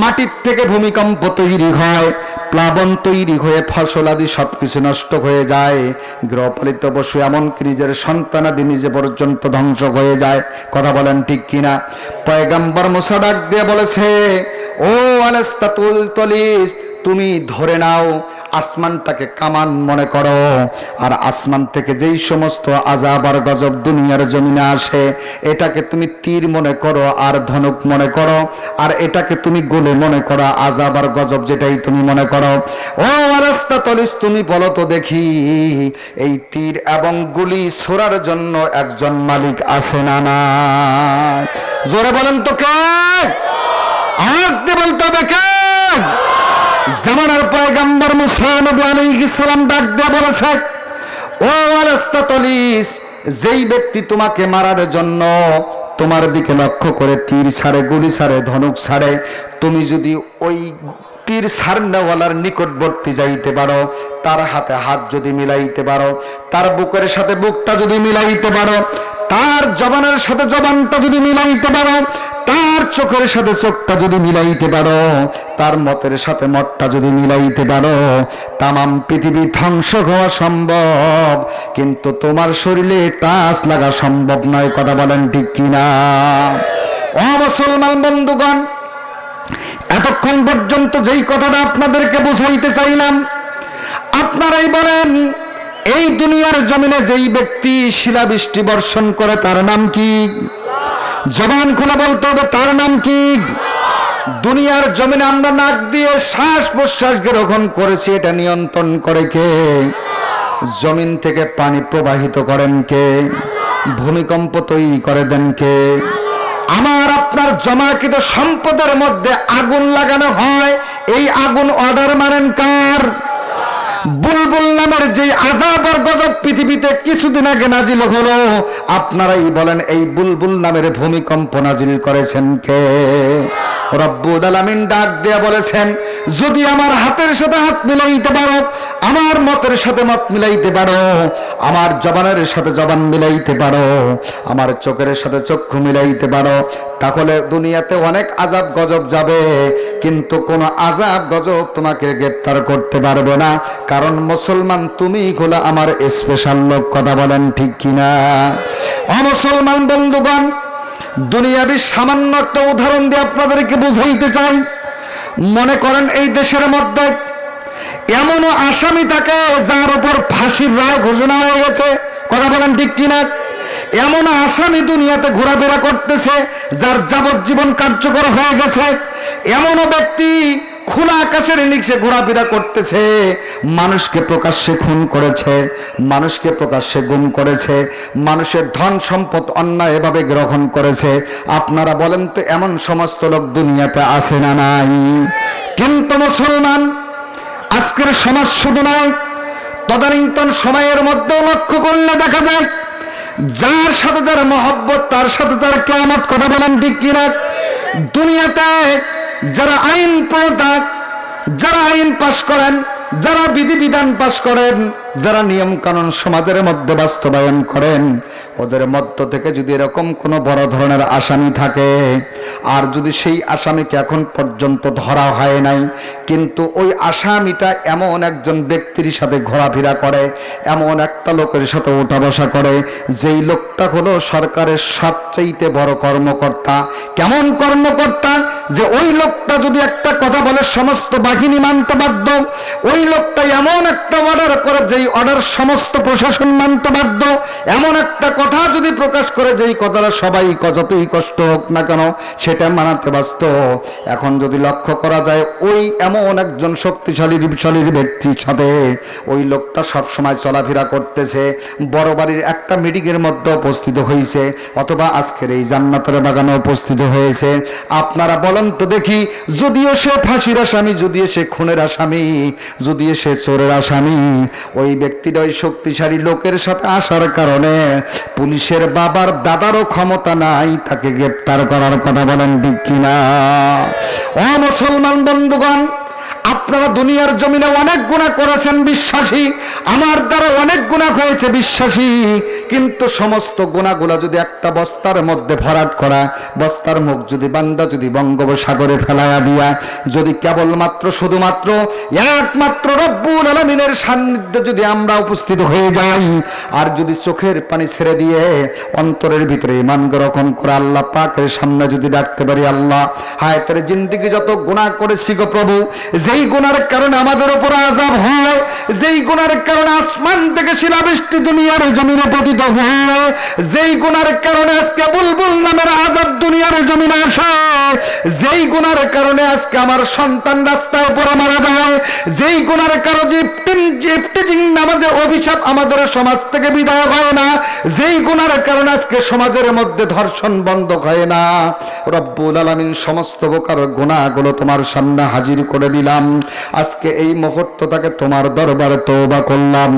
মাটির থেকে ভূমিকম্প তৈরি হয়, প্লাবন তৈরি হয়ে ফসল আদি সবকিছু নষ্ট হয়ে যায়, গৃহপালিত পশু এমনকি নিজের সন্তানাদি নিজে পর্যন্ত ধ্বংস হয়ে যায়। কথা বলেন ঠিক কিনা? পয়গম্বর মুসা ডাক দিয়ে বলেছে, ও আলাস্তাতলিস, তুমি ধরে নাও আসমানটাকে কামান মনে করো, আর আসমান থেকে যেই সমস্ত আযাব আর গজব দুনিয়ার জমিনে আসে, এটাকে তুমি তীর মনে করো আর ধনুক মনে করো, আর এটাকে তুমি গোলে মনে করো, আযাব আর গজব যেটাই তুমি মনে করো। ও আলাস্তাতলিস, তুমি বলো তো দেখি, এই তীর এবং গুলি ছোড়ার জন্য একজন মালিক আছে না না? জোরে বলেন তো কে? আওয়াজ দিয়ে বলতে হবে কে? জামানার পয়গম্বর মুসা নবী আলাইহিস সালাম ডাক দিয়ে বলেছে, ও আলাস্তাতলিস, যেই ব্যক্তি তোমাকে মারার জন্য তোমার দিকে লক্ষ্য করে তীর ছাড়ে, গুলি ছাড়ে, ধনুক ছাড়ে, তুমি যদি ওই তীর ছাড়নেওয়ালার নিকটবর্তী যাইতে পারো, তার হাতে হাত যদি মিলাইতে পারো, তার বুকের সাথে বুকটা যদি মিলাইতে পারো, তার জবানের সাথে জবানটা যদি মিলাইতে পারো, তার চোখের সাথে চোখটা যদি মিলাইতে পারো, তার মতের সাথে মতটা যদি মিলাইতে পারো, তামাম পৃথিবী ধ্বংস হওয়া সম্ভব, কিন্তু তোমার শরীরে টাচ লাগা সম্ভব নয়। কথা বলেন ঠিক কিনা? ও মুসলমান বন্ধুগণ, এতক্ষণ পর্যন্ত যেই কথাটা আপনাদেরকে বুঝাইতে চাইলাম, আপনারাই বলেন, এই দুনিয়ার জমিনে যেই ব্যক্তি শিলাবৃষ্টি বর্ষণ করে তার নাম কি? জবান খুলে বলতে হবে, তার নাম কি? দুনিয়ার জমিনে আমরা নাক দিয়ে শ্বাস প্রশ্বাস গ্রহণ করেছি, এটা নিয়ন্ত্রণ করে কে? জমিন থেকে পানি প্রবাহিত করেন কে? ভূমিকম্প তৈরি করে দেন কে? আমার আপনার জমাকৃত সম্পদের মধ্যে আগুন লাগানো হয়, এই আগুন অর্ডার মানেন কার? বুলবুল নামের যে আযাব আর গজব পৃথিবীতে কিছুদিন আগে নাজিল হলো, আপনারাই বলেন এই বুলবুল নামের ভূমিকম্প নাজিল করেছেন কে? রব্বুল আলামিন ডাক দিয়ে বলেছেন, যদি আমার হাতের সাথে হাত মিলাইতে পারো, আমার মতের সাথে মত মিলাইতে পারো, আমার জবানের সাথে জবান মিলাইতে পারো, আমার চোখের সাথে চক্ষু মিলাইতে পারো, তাহলে দুনিয়াতে অনেক আযাব গজব যাবে, কিন্তু কোন আযাব গজব তোমাকে গ্রেফতার করতে পারবে না, কারণ মুসলমান তুমি হলো আমার স্পেশাল লোক। কথা বলেন ঠিক কিনা? মুসলমান বন্ধুগণ, দুনিয়াবি সামান্য একটা উদাহরণ দিয়ে আপনাদেরকে বুঝাইতে চাই। মনে করেন এই দেশের মধ্যে এমনও আসামি থাকে যার উপর ফাঁসির রায় ঘোষণা হয়ে গেছে। কথা বলেন ঠিক কিনা? এমন আসামি দুনিয়াতে ঘোরাফেরা করতেছে যার যাবজ্জীবন কার্যকর হয়ে গেছে। এমনও ব্যক্তি খোলা আকাশের নিচে ঘোরাফেরা করতেছে, মানুষকে প্রকাশ্যে খুন করেছে, মানুষকে প্রকাশ্যে গুম করেছে, মানুষের ধন সম্পদ অন্যায়ভাবে গ্রহণ করেছে। আপনারা বলেন তো এমন সমস্ত লোক দুনিয়াতে আছে না নাই? কিন্তু মুসলমান আজকের সমাজ শুধু নয়, তদানীন্তন সময়ের মধ্যেও লক্ষ্য করলে দেখা যায় যার সাথে যার মহব্বত তার সাথে তার কিয়ামত। কথা বলেন ঠিক কিনা? দুনিয়াতে যারা আইন প্রণেতা, যারা আইন পাশ করেন, যারা বিধিবিধান পাশ করেন, যারা নিয়ম কানুন সমাজের মধ্যে বাস্তবায়ন করেন, ওদের মধ্য থেকে যদি এরকম কোনো বড় ধরনের আসামি থাকে, আর যদি সেই আসামিকে এখন পর্যন্ত ধরা হয় নাই, কিন্তু ওই আসামিটা এমন একজন ব্যক্তির সাথে ঘোরাফেরা করে, এমন একটা লোকের সাথে ওঠা বসা করে, যেই লোকটা হলো সরকারের সবচেয়ে বড় কর্মকর্তা। কেমন কর্মকর্তা? যে ওই লোকটা যদি একটা কথা বলে সমস্ত বাহিনী মানতে বাধ্য, ওই লোকটা এমন একটা অর্ডার করে যেই অর্ডার সমস্ত প্রশাসন মানতে বাধ্য, এমন একটা কথা যদি প্রকাশ করে যেই কথাটা সবাই যতই কষ্ট হোক না কেন সেটা মানাতে ব্যস্ত। এখন যদি লক্ষ্য করা যায় ওই এমন একজন শক্তিশালী ব্যক্তির সাথে ওই লোকটা সবসময় চলাফেরা করতেছে, বড় বাড়ির একটা মিটিংয়ের মধ্যে উপস্থিত হয়েছে, অথবা আজকের এই জান্নাতের বাগানে উপস্থিত হয়েছে, আপনারা বলেন তো দেখি, যদিও সে ফাঁসির আসামি, যদিও সে খুনের আসামি, যদিও সে চোরের আসামি, ওই ব্যক্তিটা ওই শক্তিশালী লোকের সাথে আসার কারণে পুলিশের বাবার দাদারও ক্ষমতা নাই তাকে গ্রেফতার করার। কথা বলেন ঠিক কিনা? ও মুসলমান বন্ধুগণ, আপনারা দুনিয়ার জমিনে অনেক গুনাহ করেছেন বিশ্বাসী, আমার দ্বারা অনেক গুনাহ হয়েছে বিশ্বাসী, কিন্তু সমস্ত গুনাহগুলা যদি একটা বস্তার মধ্যে ভরাট করা, বস্তার মুখ যদি বান্দা যদি বঙ্গোপসাগরে ফেলায়া দিয়া যদি কেবলমাত্র শুধুমাত্র একমাত্র রব্বুল আলামিনের সান্নিধ্যে যদি আমরা উপস্থিত হয়ে যাই, আর যদি চোখের পানি ছেড়ে দিয়ে অন্তরের ভিতরে ঈমান গ্রহণ করে আল্লাহ পাকের সামনে যদি ডাকতে পারি, আল্লাহ হায়াতের জিন্দেগি যত গুনাহ করেছি গো প্রভু, যেই গুনার কারণে আমাদের উপর আযাব হয়, যেই গুনার কারণে আসমান থেকে শিলাবৃষ্টি দুনিয়ার জমিনে পতিত হয়, যেই গুনার কারণে আজকে বুলবুল নামের আযাব দুনিয়ার জমিনে আসে, যেই গুনার কারণে আজকে আমার সন্তান রাস্তায় পড়ে মারা যায়, যেই গুনার কারণে ইফতিজিং নামাজে অভিশাপ আমাদের সমাজ থেকে বিদায় হয় না, যেই গুনার কারণে আজকে সমাজের মধ্যে ধর্ষণ বন্ধ হয় না, রব্বুল আলামিন সমস্ত প্রকার গুনাহগুলো তোমার সামনে হাজির করে দিলাম। আজকে এই মুহূর্তটাকে তোমার দরবারে তওবা করলাম।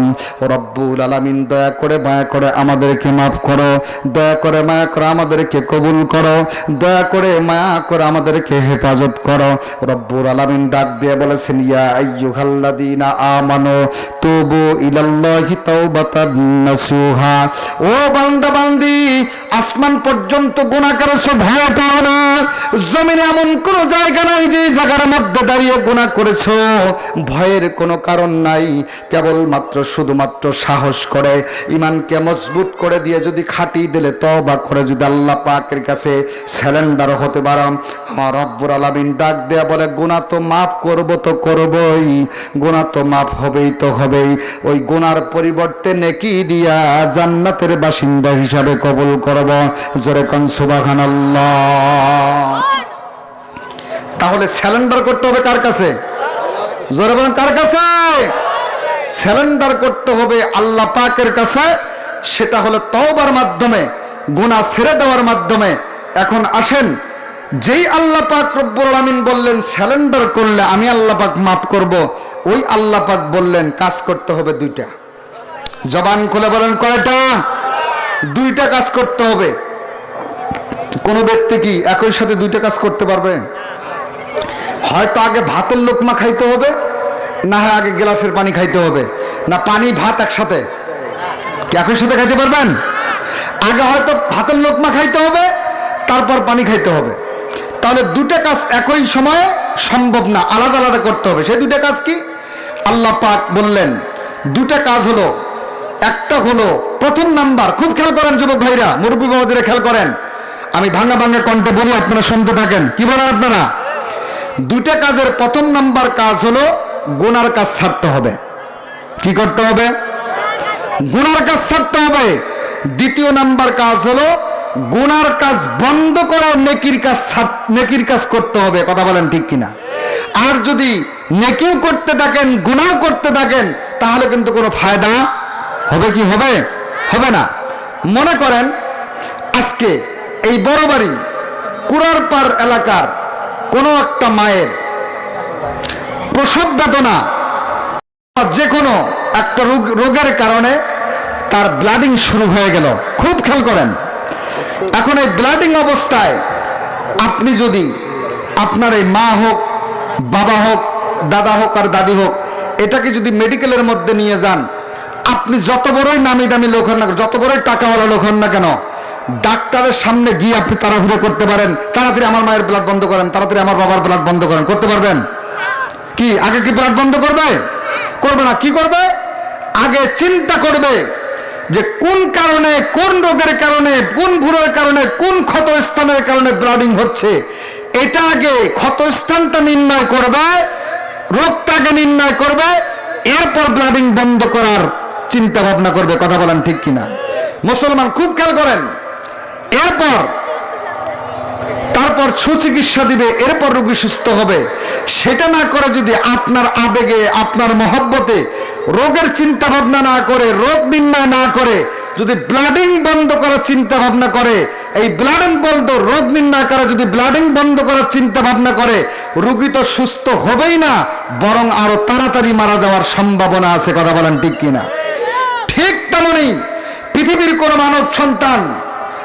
রব্বুল আলামিন দয়া করে মায়া করে আমাদেরকে মাফ করো, দয়া করে মায়া করে আমাদেরকে কবুল করো, দয়া করে মায়া করে আমাদেরকে হেফাজত করো। রব্বুল আলামিন ডাক দিয়ে বলেছেন, ইয়া আইয়ুহাল্লাযীনা আমানু তুবু ইলাল্লাহি তাওবাতান নাসুহা। ও বান্দা বান্দি, আসমান পর্যন্ত গুনাহ করেছো, ভয় পাও না। জমিনে এমন কোন জায়গা নাই যে জায়গার মধ্যে দাঁড়িয়ে গুনাহ করেছো, ভয়ের কোনো কারণ নাই। কেবলমাত্র শুধুমাত্র সাহস করে ঈমানকে মজবুত করে দিয়ে যদি খাটি দিলে তওবা করে যদি আল্লাহ পাকের কাছে সারেন্ডার হতে পারো, আমার রব্বুল আলামিন ডাক দেয়া বলে, গুনাহ তো মাফ করব তো করবই, গুনাহ তো মাফ হবেই তো হবেই, ওই গুনার পরিবর্তে নেকি দিয়া জান্নাতের বাসিন্দা হিসাবে কবুল করব। জোরে কোন সুবহানাল্লাহ। তাহলে স্যালেন্ডার করতে হবে কার কাছে? জোরে বলেন কার কাছে? স্যালেন্ডার করতে হবে আল্লাহ পাকের কাছে। সেটা হলো তওবার মাধ্যমে, গুনাহ ছেড়ে দেওয়ার মাধ্যমে। এখন আসেন, যেই আল্লাহ পাক রব্বুল আলামিন বললেন স্যালেন্ডার করলে আমি আল্লাহ পাক মাফ করব, ওই আল্লাহ পাক বললেন কাজ করতে হবে দুইটা। জবান খুলে বলেন কয়টা? দুইটা কাজ করতে হবে। কোন ব্যক্তি কি একই সাথে দুইটা কাজ করতে পারবে? হয়তো আগে ভাতের লোকমা খাইতে হবে, না হয় আগে গ্লাসের পানি খাইতে হবে, না পানি ভাত একসাথে, কি একই সাথে খাইতে পারবেন? আগে হয়তো ভাতের লোকমা খাইতে হবে, তারপর পানি খাইতে হবে। তাহলে দুটো কাজ একই সময়ে সম্ভব না, আলাদা আলাদা করতে হবে। সেই দুটো কাজ কি? আল্লাহ পাক বললেন দুটো কাজ হলো, একটা হলো প্রথম নাম্বার, খুব খেয়াল করেন যুবক ভাইরা, মুরব্বী বাবাজিরা খেয়াল করেন, আমি ভাঙা ভাঙা কণ্ঠে বলি, আপনারা শুনতে থাকেন। কি বলেন আপনারা? দুটো কাজের প্রথম নাম্বার কাজ হলো গুনার কাজ ছাড়তে হবে। কি করতে হবে? গুনার কাজ ছাড়তে হবে। দ্বিতীয় নাম্বার কাজ হলো গুনার কাজ বন্ধ করে নেকির কাজ করতে হবে। কথা বলেন ঠিক কিনা? আর যদি নেকিও করতে থাকেন, গুনাহ করতে থাকেন, তাহলে কিন্তু কোনো ফায়দা হবে কি? হবে না। মনে করেন আজকে এই বড় বাড়ি কুড়ারপাড় এলাকার কোনো একটা মায়ের প্রসব বেদনা, যে কোনো একটা রোগের কারণে তার ব্লাডিং শুরু হয়ে গেল। খুব খেয়াল করেন, এখন এই ব্লাডিং অবস্থায় আপনি যদি আপনার এই মা হোক, বাবা হোক, দাদা হোক আর দাদি হোক, এটাকে যদি মেডিকেলের মধ্যে নিয়ে যান, আপনি যত বড়ই নামি দামি লোক হন না, যত বড়ই টাকাওয়ালা লোক হন না কেন, ডাক্তারের সামনে গিয়ে আপনি তাড়াহুড়ো করতে পারেন, তাড়াতাড়ি আমার মায়ের ব্লাড বন্ধ করেন, তাড়াতাড়ি আমার বাবার ব্লাড বন্ধ করেন, করতে পারবেন? কি আগে কি ব্লাড বন্ধ করবে? করবে না। কি করবে? আগে চিন্তা করবে যে কোন কারণে, কোন রোগের কারণে, কোন ভুলের কারণে, কোন ক্ষত স্থানের কারণে ব্লাডিং হচ্ছে। এটা আগে ক্ষত স্থানটা নির্ণয় করবে, রোগটাকে নির্ণয় করবে, এরপর ব্লাডিং বন্ধ করার চিন্তা ভাবনা করবে। কথা বলেন ঠিক কিনা? মুসলমান খুব খেয়াল করেন। তারপর সুচিকিৎসা দিবে, এরপর রোগী সুস্থ হবে। সেটা না করে যদি আপনার আবেগে, আপনার মহব্বতে রোগের চিন্তা ভাবনা না করে, রোগ নির্ণয় না করে যদি ব্লাডিং বন্ধ করার চিন্তা ভাবনা করে, এই ব্লাডিং বন্ধ, রোগ নির্ণয় করে যদি ব্লাডিং বন্ধ করার চিন্তা ভাবনা করে, রোগী তো সুস্থ হবেই না, বরং আরো তাড়াতাড়ি মারা যাওয়ার সম্ভাবনা আছে। কথা বলেন ঠিক কিনা? ঠিক তেমনি পৃথিবীর কোন মানব সন্তান,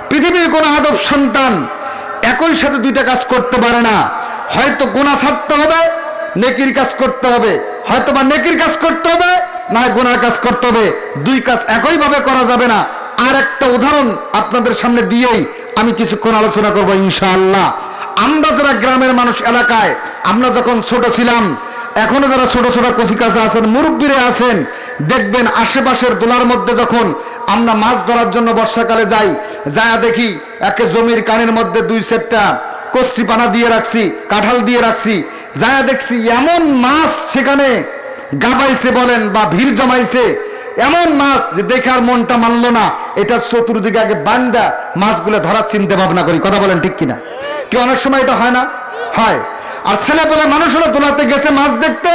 পৃথিবীর কোন আদব সন্তান একই সাথে দুইটা কাজ করতে পারে না। হয়তো গুনাহ ছাড়তে হবে, নেকির কাজ করতে হবে, হয়তো বা নেকির কাজ করতে হবে, না গুনার কাজ করতে হবে। দুই কাজ একই ভাবে করা যাবে না। আর একটা উদাহরণ আপনাদের সামনে দিয়েই আমি কিছুক্ষণ আলোচনা করব ইনশাআল্লাহ। আমরা যারা গ্রামের মানুষ, এলাকায় আমরা যখন ছোট ছিলাম, এখনো যারা ছোট ছোট কচি কাছে আছেন, মুরব্বীরা আছেন, দেখবেন আশেপাশের দোলার মধ্যে যখন আমরা মাছ ধরার জন্য বর্ষাকালে যাই, যায় দেখি একে জমির কানের মধ্যে 2-4টা কষ্টি পানা দিয়ে রাখছি, কাঁঠাল দিয়ে রাখছি, যায় দেখছি এমন মাছ সেখানে গাবাইছে বলেন বা ভিড় জমাইছে, এমন মাছ যে দেখে আর মনটা মানলো না, এটার চতুর্দিকে আগে বান্দা মাছগুলো ধরার চিন্তা ভাবনা করি। কথা বলেন ঠিক কিনা? কি অনেক সময় এটা হয় না? হয়। আর ছেলেপেলে মানুষ হলো তোলাতে গেছে মাছ দেখতে,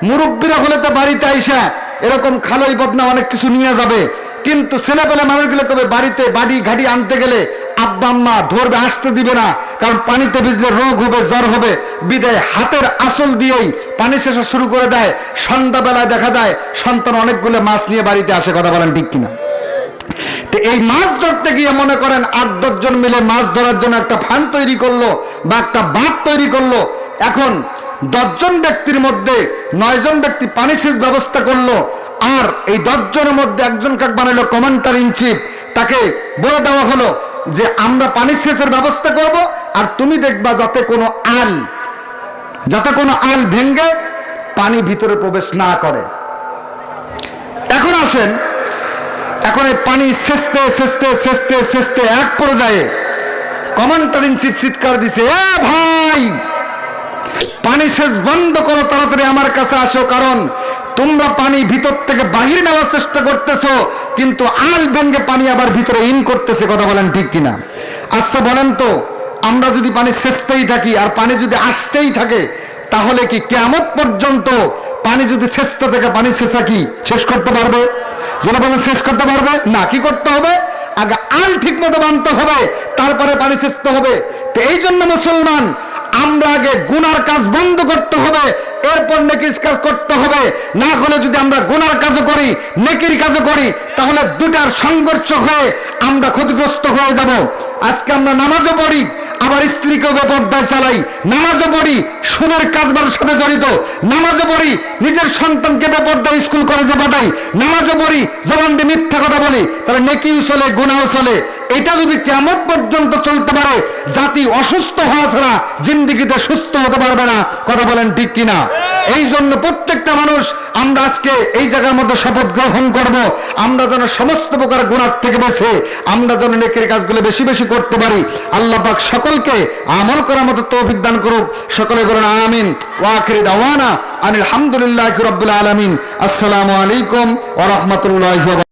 মুরব্বীরা হলে তো বাড়িতে আইসা এরকম খালই বদনা অনেক কিছু নিয়ে যাবে, কিন্তু ছেলেপেলে মানুষগুলো কবে বাড়িতে বাড়ি ঘাড়ি আনতে গেলে আব্বা আম্মা ধরবে, আসতে দিবে না, কারণ পানিতে ভিজলে রোগ হবে, জ্বর হবে, বিদায় হাতের আসল দিয়েই পানি শেষা শুরু করে দেয়। সন্ধ্যাবেলায় দেখা যায় সন্তান অনেকগুলো মাছ নিয়ে বাড়িতে আসে। কথা বলেন ঠিক কিনা? তো এই মাছ ধরতে গিয়ে মনে করেন 8-10 জন মিলে মাছ ধরার জন্য একটা ফান তৈরি করলো বা একটা বাঁধ তৈরি করলো। এখন 10 জন ব্যক্তির মধ্যে 9 জন ব্যক্তি পানি সেচ ব্যবস্থা করলো, আর এই 10 জনের মধ্যে একজন কাক বানালো কমান্ডার ইন চিফ। তাকে বলে দেওয়া হলো যে আমরা পানি সেচের ব্যবস্থা করব, আর তুমি দেখবা যাতে কোনো আল ভেঙে পানি ভিতরে প্রবেশ না করে। এখন আসেন, এখন এই পানি সেচতে সেচতে সেচতে সেচতে এক পর্যায়ে কমান্ডার ইন চিফ চিৎকার দিছে, এ ভাই পানি সেচ বন্ধ করো, তাড়াতাড়ি আমার কাছে আসো, কারণ তোমরা পানি ভিতর থেকে বাহির নেওয়ার চেষ্টা করতেছো, কিন্তু আল ভেঙে পানি আবার ভিতরে ইন করতেছে। কথা বলেন ঠিক কিনা? আচ্ছা বলেন তো, আমরা যদি পানি সেচতেই থাকি আর পানি যদি আসতেই থাকে, তাহলে কি কিয়ামত পর্যন্ত পানি যদি সেচতে থাকে, পানি সেচা কি শেষ করতে পারবে? যারা বলেন শেষ করতে পারবে না। কি করতে হবে? আগে আল ঠিক মতো বানতে হবে, তারপরে পানি সেচতে হবে। তো এই জন্য মুসলমান, আমরা আগে গুনার কাজ বন্ধ করতে হবে, এরপর নেকির কাজ করতে হবে। না হলে যদি আমরা গুনার কাজও করি, নেকির কাজও করি, তাহলে দুটার সংঘর্ষ হয়ে আমরা ক্ষতিগ্রস্ত হয়ে যাব। আজকে আমরা নামাজও পড়ি, আবার স্ত্রীকেও বেপরদায় চালাই, নামাজও পড়ি, সুদের কাজবারের সাথে জড়িত, নামাজও পড়ি, নিজের সন্তানকে বেপরদায় স্কুল কলেজে পাঠাই, নামাজও পড়ি, জবান দিয়ে মিথ্যা কথা বলি, তাহলে নেকিও চলে, গুনাহও চলে। এটা যদি কিয়ামত পর্যন্ত চলতে পারে, জাতি অসুস্থ হওয়া ছাড়া জিন্দেগিতে সুস্থ হতে পারবে না। কথা বলেন ঠিক কিনা? এই জন্য প্রত্যেকটা মানুষ আমরা আজকে এই জায়গার মধ্যে শপথ গ্রহণ করব, আমরা যেন সমস্ত প্রকার গুনাহ থেকে বেঁচে আমরা যেন নেকির কাজগুলো বেশি বেশি করতে পারি। আল্লাহ পাক সকলকে আমল করার মতো তৌফিক দান করুক। সকলে বলুন আমিন। ওয়া আখিরু দাওয়ানা আনিল হামদুলিল্লাহি রাব্বিল আলামিন। আসসালামু আলাইকুম ওয়া রাহমাতুল্লাহি ওয়া বারাকাতুহু।